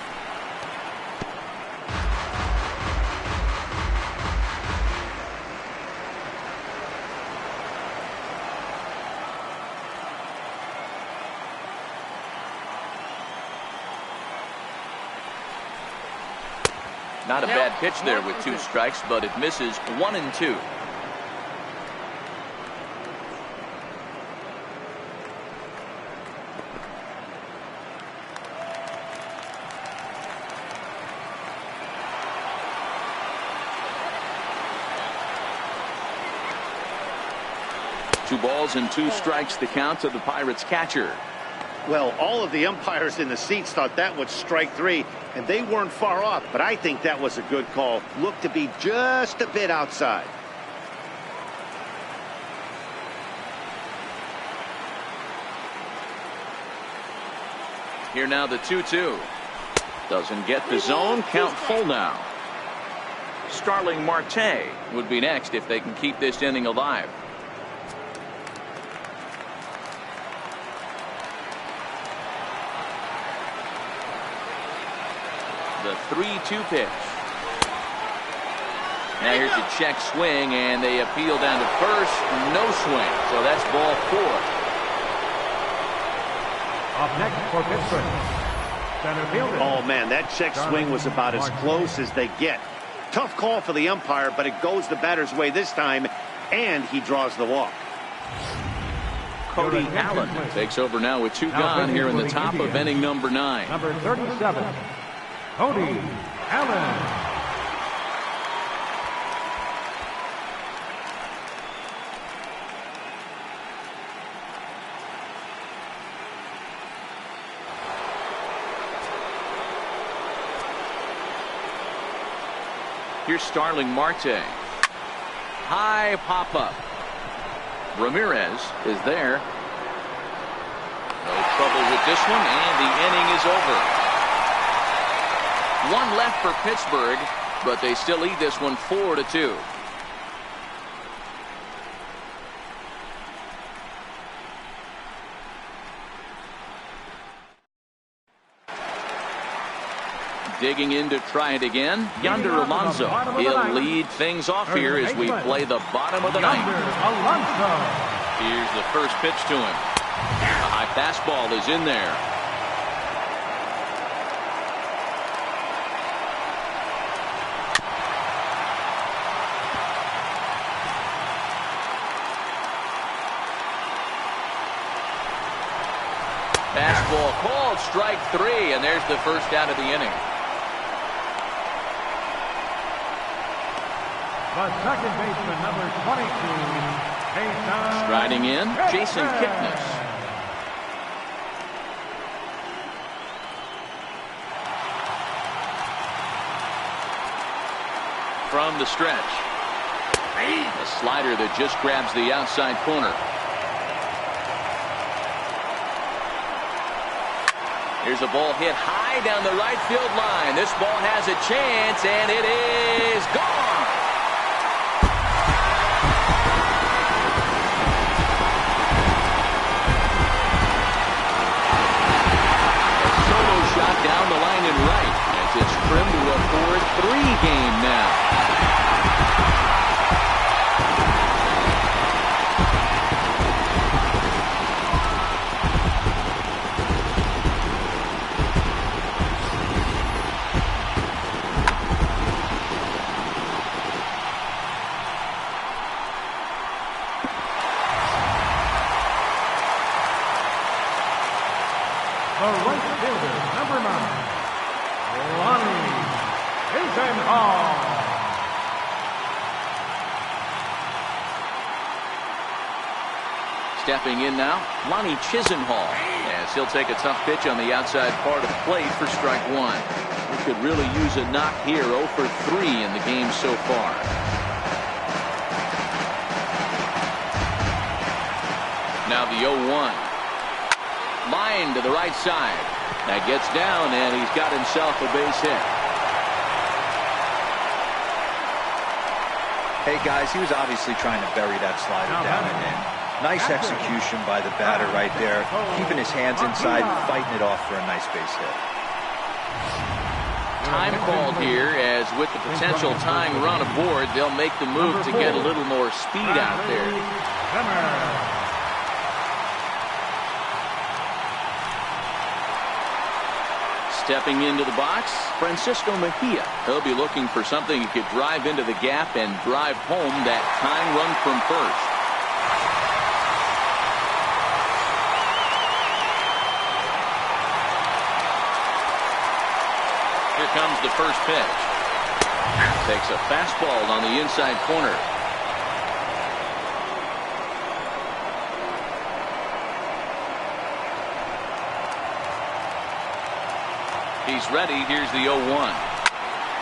Speaker 1: Not a bad pitch there with 2 strikes, but it misses 1-2. Two balls and 2 strikes the count to the Pirates catcher.
Speaker 2: Well, all of the umpires in the seats thought that was strike 3, and they weren't far off, but I think that was a good call. Looked to be just a bit outside.
Speaker 1: Here now the 2-2. Doesn't get the zone. Count full now. Starling Marte would be next if they can keep this inning alive. The 3-2 pitch. Now here's a check swing, and they appeal down to first. No swing, so that's ball 4.
Speaker 3: Up next for Pittsburgh, center fielder.
Speaker 2: Oh, man, that check swing was about as close as they get. Tough call for the umpire, but it goes the batter's way this time, and he draws the walk.
Speaker 1: Cody Allen takes over now with 2 gone here in the top of inning number 9.
Speaker 3: Number 37, Cody Allen.
Speaker 1: Here's Starling Marte. High pop-up. Ramirez is there. No trouble with this one, and the inning is over. 1 left for Pittsburgh, but they still lead this one 4-2. Digging in to try it again, Yonder Alonso. He'll lead things off here as we play the bottom of the 9th. Here's the first pitch to him. A high fastball is in there. Fastball called, strike 3, and there's the first out of the inning.
Speaker 3: The second baseman, number 22,
Speaker 1: striding in, Jason Kipnis. From the stretch. A slider that just grabs the outside corner. Here's a ball hit high down the right field line. This ball has a chance, and it is gone. Shot down the line and right as it's trimmed to a 4-3 game now.
Speaker 3: the right fielder, number 9, Lonnie Chisenhall.
Speaker 1: Stepping in now, Lonnie Chisenhall, as he'll take a tough pitch on the outside part of the plate for strike 1. He could really use a knock here. 0 for 3 in the game so far. Now the 0-1. Line to the right side. That gets down, and he's got himself a base hit.
Speaker 4: Hey, guys, he was obviously trying to bury that slider down and in. Nice execution by the batter right there, keeping his hands inside and fighting it off for a nice base hit.
Speaker 1: Time called here, as with the potential tying run aboard, they'll make the move to get a little more speed out there. Stepping into the box, Francisco Mejia. He'll be looking for something he could drive into the gap and drive home that tying run from first. Here comes the first pitch. Takes a fastball on the inside corner. He's ready. Here's the 0-1.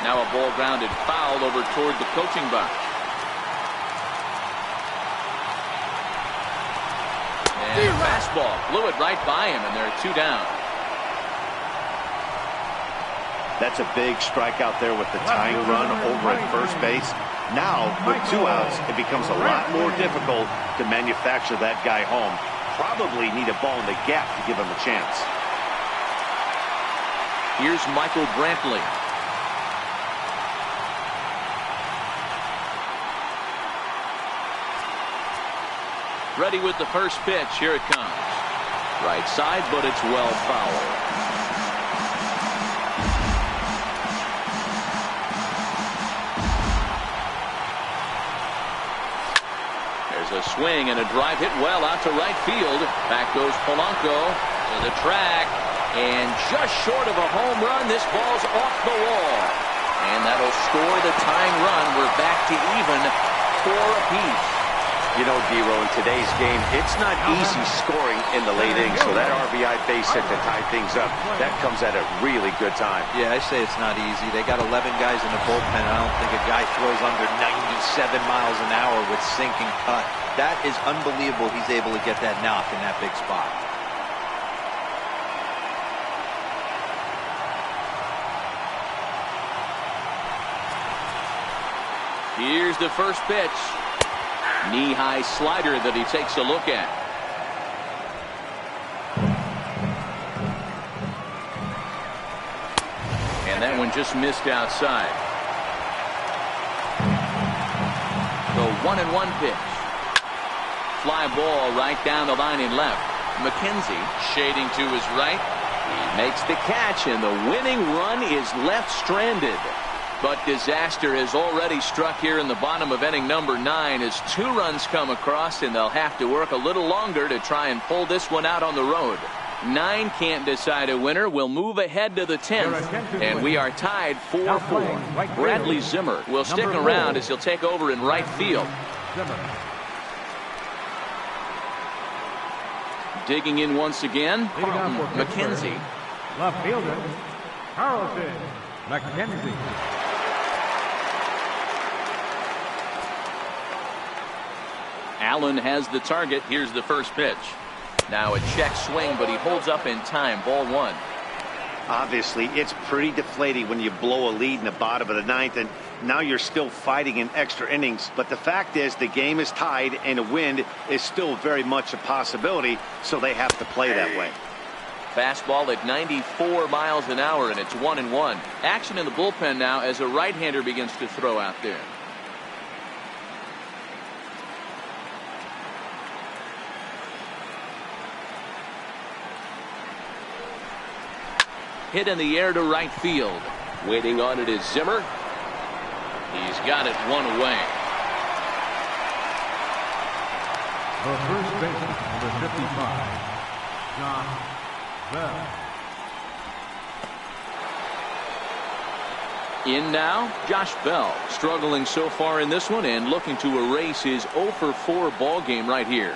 Speaker 1: Now a ball grounded foul over toward the coaching box. And fastball blew it right by him, and there are 2 down.
Speaker 2: That's a big strikeout there with the tying run over at first base. Now, with 2 outs, it becomes a lot more difficult to manufacture that guy home. Probably need a ball in the gap to give him a chance. Here's Michael Brantley.
Speaker 1: Ready with the first pitch. Here it comes. Right side, but it's well fouled. There's a swing and a drive hit well out to right field. Back goes Polanco to the track. And just short of a home run, this ball's off the wall. And that'll score the tying run. We're back to even 4 apiece.
Speaker 2: You know, Dero, in today's game, it's not easy scoring in the late innings. So that RBI base hit to tie things up, that comes at a really good time.
Speaker 4: Yeah, I say it's not easy. They got 11 guys in the bullpen. I don't think a guy throws under 97 miles an hour with sink and cut. That is unbelievable. He's able to get that knock in that big spot.
Speaker 1: Here's the first pitch. Knee-high slider that he takes a look at. And that one just missed outside. The 1-1 pitch. Fly ball right down the line in left. McKenzie shading to his right. He makes the catch, and the winning run is left stranded. But disaster has already struck here in the bottom of inning number 9 as 2 runs come across, and they'll have to work a little longer to try and pull this one out on the road. 9 can't decide a winner. We'll move ahead to the 10th, and we are tied 4-4. Bradley Zimmer will stick around as he'll take over in right field. Digging in once again, Carlton McKenzie.
Speaker 3: Left fielder, Carlton McKenzie.
Speaker 1: Allen has the target. Here's the first pitch. Now a check swing, but he holds up in time. Ball 1.
Speaker 2: Obviously, it's pretty deflating when you blow a lead in the bottom of the 9th, and now you're still fighting in extra innings. But the fact is, the game is tied, and a win is still very much a possibility, so they have to play that way.
Speaker 1: Fastball at 94 miles an hour, and it's 1-1. Action in the bullpen now as a right-hander begins to throw out there. Hit in the air to right field. Waiting on it is Zimmer. He's got it one away.
Speaker 3: The first baseman, number 55, John Bell.
Speaker 1: In now, Josh Bell, struggling so far in this one and looking to erase his 0-for-4 ball game right here.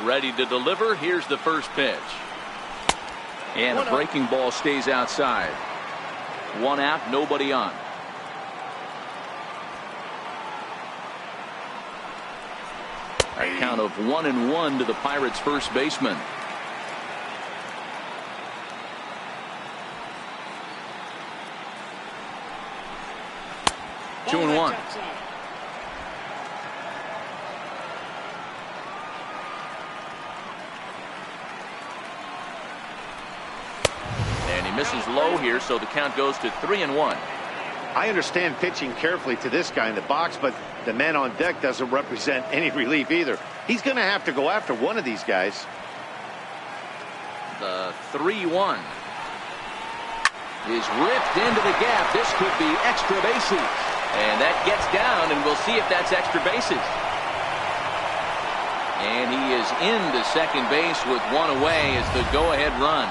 Speaker 1: Ready to deliver. Here's the first pitch. And a breaking ball stays outside. 1 out, nobody on. A count of 1-1 to the Pirates' first baseman. Two and 1. And he misses low here, so the count goes to 3-1.
Speaker 2: I understand pitching carefully to this guy in the box, but the man on deck doesn't represent any relief either. He's going to have to go after one of these guys.
Speaker 1: The 3-1 is ripped into the gap. This could be extra bases. And that gets down, and we'll see if that's extra bases. And he is into second base with 1 away as the go-ahead run.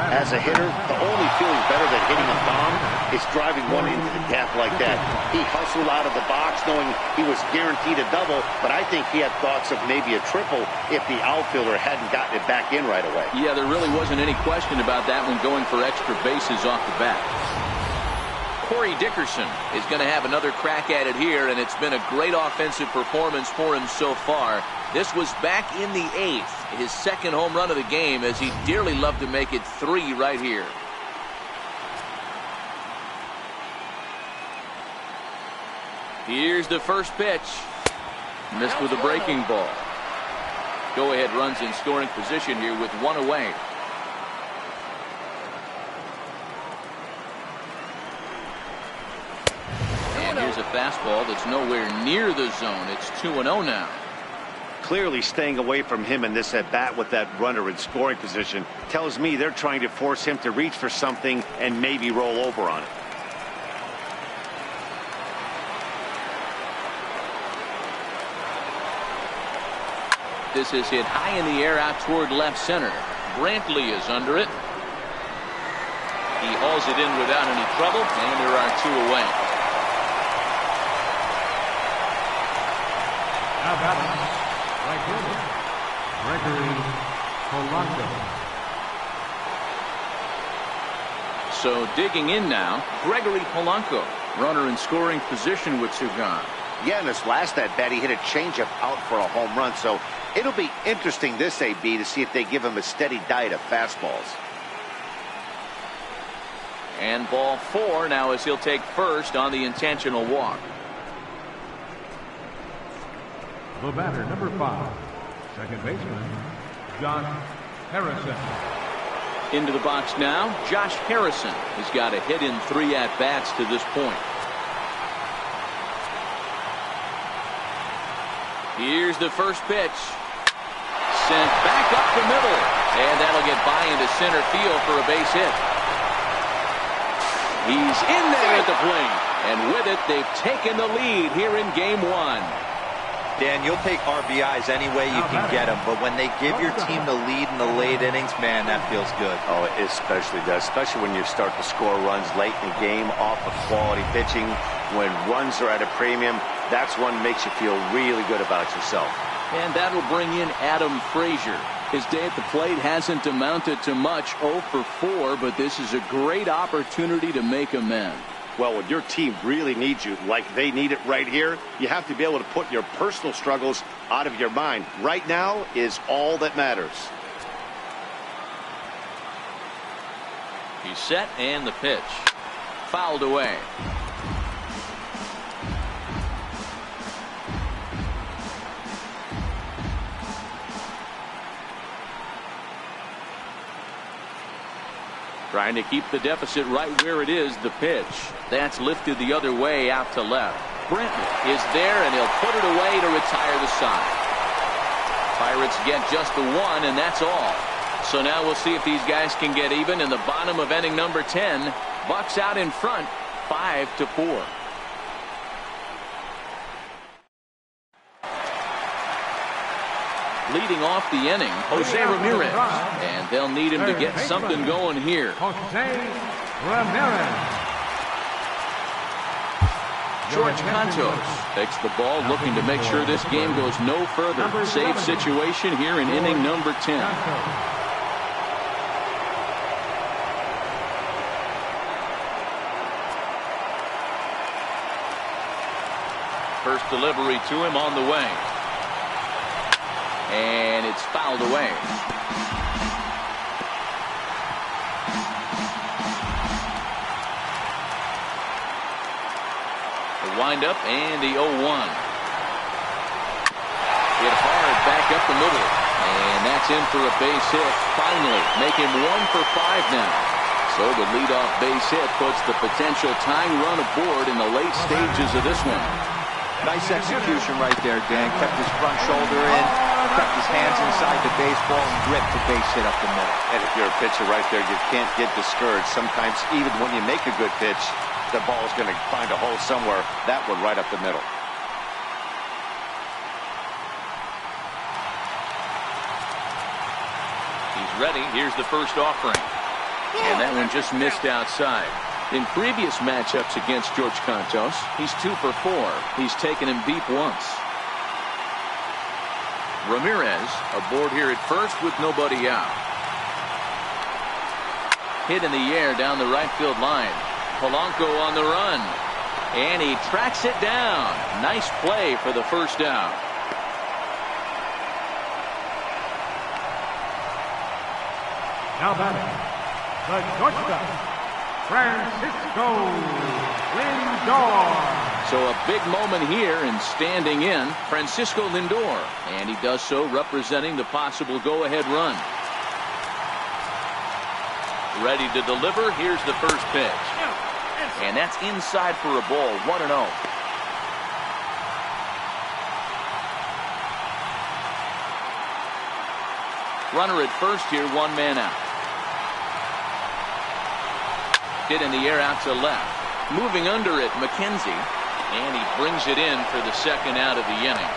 Speaker 2: As a hitter, the only feeling better than hitting a bomb is driving one into the gap like that. He hustled out of the box knowing he was guaranteed a double, but I think he had thoughts of maybe a triple if the outfielder hadn't gotten it back in right away.
Speaker 1: Yeah, there really wasn't any question about that one going for extra bases off the bat. Corey Dickerson is going to have another crack at it here, and it's been a great offensive performance for him so far. This was back in the 8th, his second home run of the game, as he'd dearly love to make it 3 right here. Here's the first pitch. Missed with a breaking ball. Go-ahead runs in scoring position here with 1 away. And here's a fastball that's nowhere near the zone. It's 2-0 now.
Speaker 2: Clearly staying away from him in this at bat with that runner in scoring position tells me they're trying to force him to reach for something and maybe roll over on it.
Speaker 1: This is hit high in the air out toward left center. Brantley is under it. He hauls it in without any trouble, and there are 2 away.
Speaker 3: Now batting, right fielder, Gregory Polanco.
Speaker 1: So digging in now, Gregory Polanco, runner in scoring position with 2 gone.
Speaker 2: Yeah, in this last at bat, he hit a changeup out for a home run. So it'll be interesting this AB to see if they give him a steady diet of fastballs.
Speaker 1: And ball 4 now as he'll take first on the intentional walk.
Speaker 3: The batter, number 5, second baseman, Josh Harrison.
Speaker 1: Into the box now, Josh Harrison. He's got a hit in 3 at-bats to this point. Here's the first pitch. Sent back up the middle. And that'll get by into center field for a base hit. He's in there at the plate. And with it, they've taken the lead here in game 1.
Speaker 4: Dan, you'll take RBIs any way you can get them, but when they give your team the lead in the late innings, man, that feels good.
Speaker 2: Oh, it especially does, especially when you start to score runs late in the game off of quality pitching. When runs are at a premium, that's one makes you feel really good about yourself.
Speaker 1: And that'll bring in Adam Frazier. His day at the plate hasn't amounted to much, 0 for 4, but this is a great opportunity to make amends.
Speaker 2: Well, when your team really needs you, like they need it right here, you have to be able to put your personal struggles out of your mind. Right now is all that matters.
Speaker 1: He's set, and the pitch. Fouled away. Trying to keep the deficit right where it is. The pitch. That's lifted the other way out to left. Brantley is there, and he'll put it away to retire the side. Pirates get just the 1, and that's all. So now we'll see if these guys can get even in the bottom of inning number 10. Bucks out in front, 5-4. Leading off the inning, Jose Ramirez. And they'll need him to get something going here.
Speaker 3: Jose Ramirez.
Speaker 1: George Cantos takes the ball, looking to make sure this game goes no further. Save situation here in inning number 10. First delivery to him on the way. And it's fouled away. The windup and the 0-1. Hit hard back up the middle. And that's in for a base hit. Finally, make him 1 for 5 now. So the leadoff base hit puts the potential tying run aboard in the late stages of this one.
Speaker 4: Nice execution right there, Dan. Kept his front shoulder in, kept his hands inside the baseball, and ripped the base hit up the middle.
Speaker 2: And if you're a pitcher right there, you can't get discouraged. Sometimes even when you make a good pitch, the ball's going to find a hole somewhere. That one right up the middle.
Speaker 1: He's ready. Here's the first offering. And that one just missed outside. In previous matchups against George Cantos, he's 2 for 4. He's taken him deep once. Ramirez aboard here at first with nobody out. Hit in the air down the right field line. Polanco on the run. And he tracks it down. Nice play for the first out.
Speaker 3: Now batting, the shortstop, Francisco Lindor.
Speaker 1: So a big moment here, and standing in, Francisco Lindor. And he does so representing the possible go-ahead run. Ready to deliver. Here's the first pitch. And that's inside for a ball. 1-0. Runner at first here, one man out. Hit in the air out to left. Moving under it, McKenzie. And he brings it in for the second out of the inning.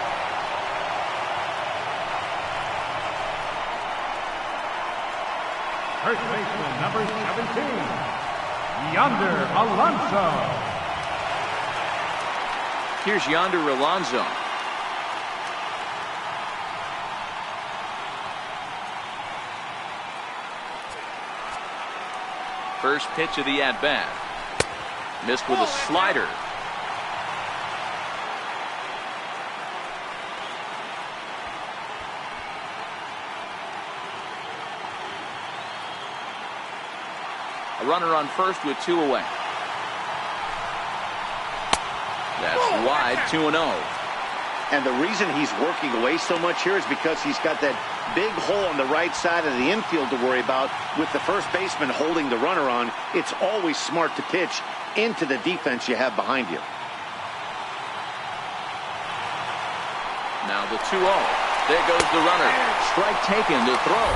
Speaker 3: First baseman, number 17, Yonder Alonso.
Speaker 1: Here's Yonder Alonso. First pitch of the at-bat. Missed with a slider. A runner on first with 2 away. That's wide, 2-0.
Speaker 2: And the reason he's working away so much here is because he's got that big hole on the right side of the infield to worry about. With the first baseman holding the runner on, it's always smart to pitch into the defense you have behind you.
Speaker 1: Now the 2-0. There goes the runner. Strike taken to throw.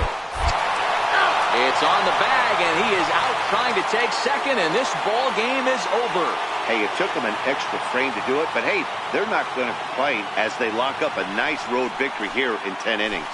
Speaker 1: It's on the bag, and he is out trying to take second, and this ball game is over.
Speaker 2: Hey, it took them an extra frame to do it, but hey, they're not going to complain as they lock up a nice road victory here in 10 innings.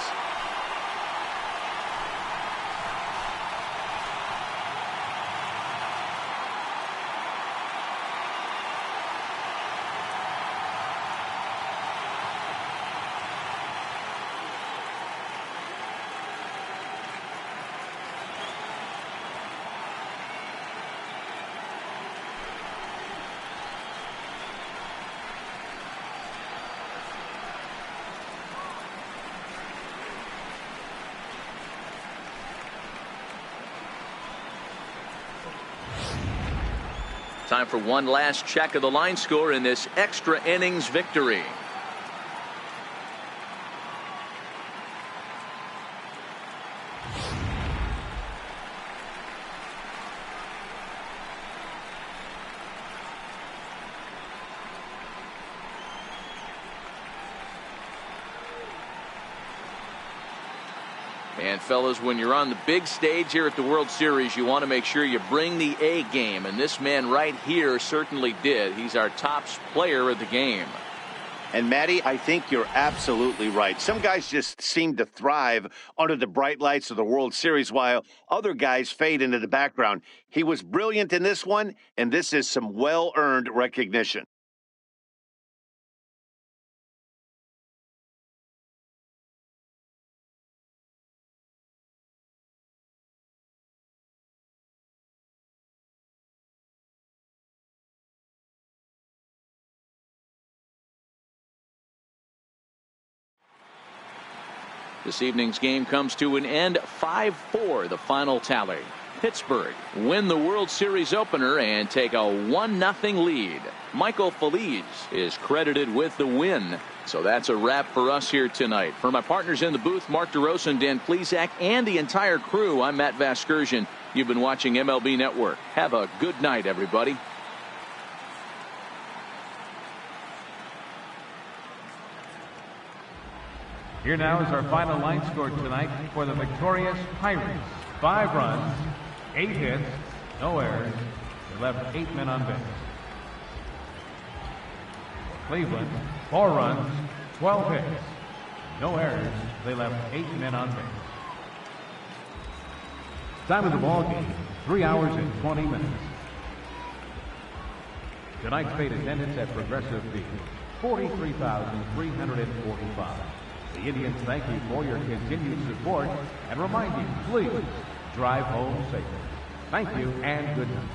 Speaker 1: Time for one last check of the line score in this extra innings victory. And fellas, when you're on the big stage here at the World Series, you want to make sure you bring the A game, and this man right here certainly did. He's our top player of the game.
Speaker 2: And Matty, I think you're absolutely right. Some guys just seem to thrive under the bright lights of the World Series while other guys fade into the background. He was brilliant in this one, and this is some well-earned recognition.
Speaker 1: This evening's game comes to an end, 5-4 the final tally. Pittsburgh win the World Series opener and take a 1-0 lead. Michael Feliz is credited with the win. So that's a wrap for us here tonight. For my partners in the booth, Mark DeRosa and Dan Plesac, and the entire crew, I'm Matt Vasgersian. You've been watching MLB Network. Have a good night, everybody.
Speaker 3: Here now is our final line score tonight for the victorious Pirates. 5 runs, 8 hits, no errors. They left 8 men on base. For Cleveland, 4 runs, 12 hits, no errors. They left 8 men on base. Time of the ball game, 3 hours and 20 minutes. Tonight's paid attendance at Progressive Field, 43,345. The Indians thank you for your continued support and remind you, please drive home safely. Thank you and good night.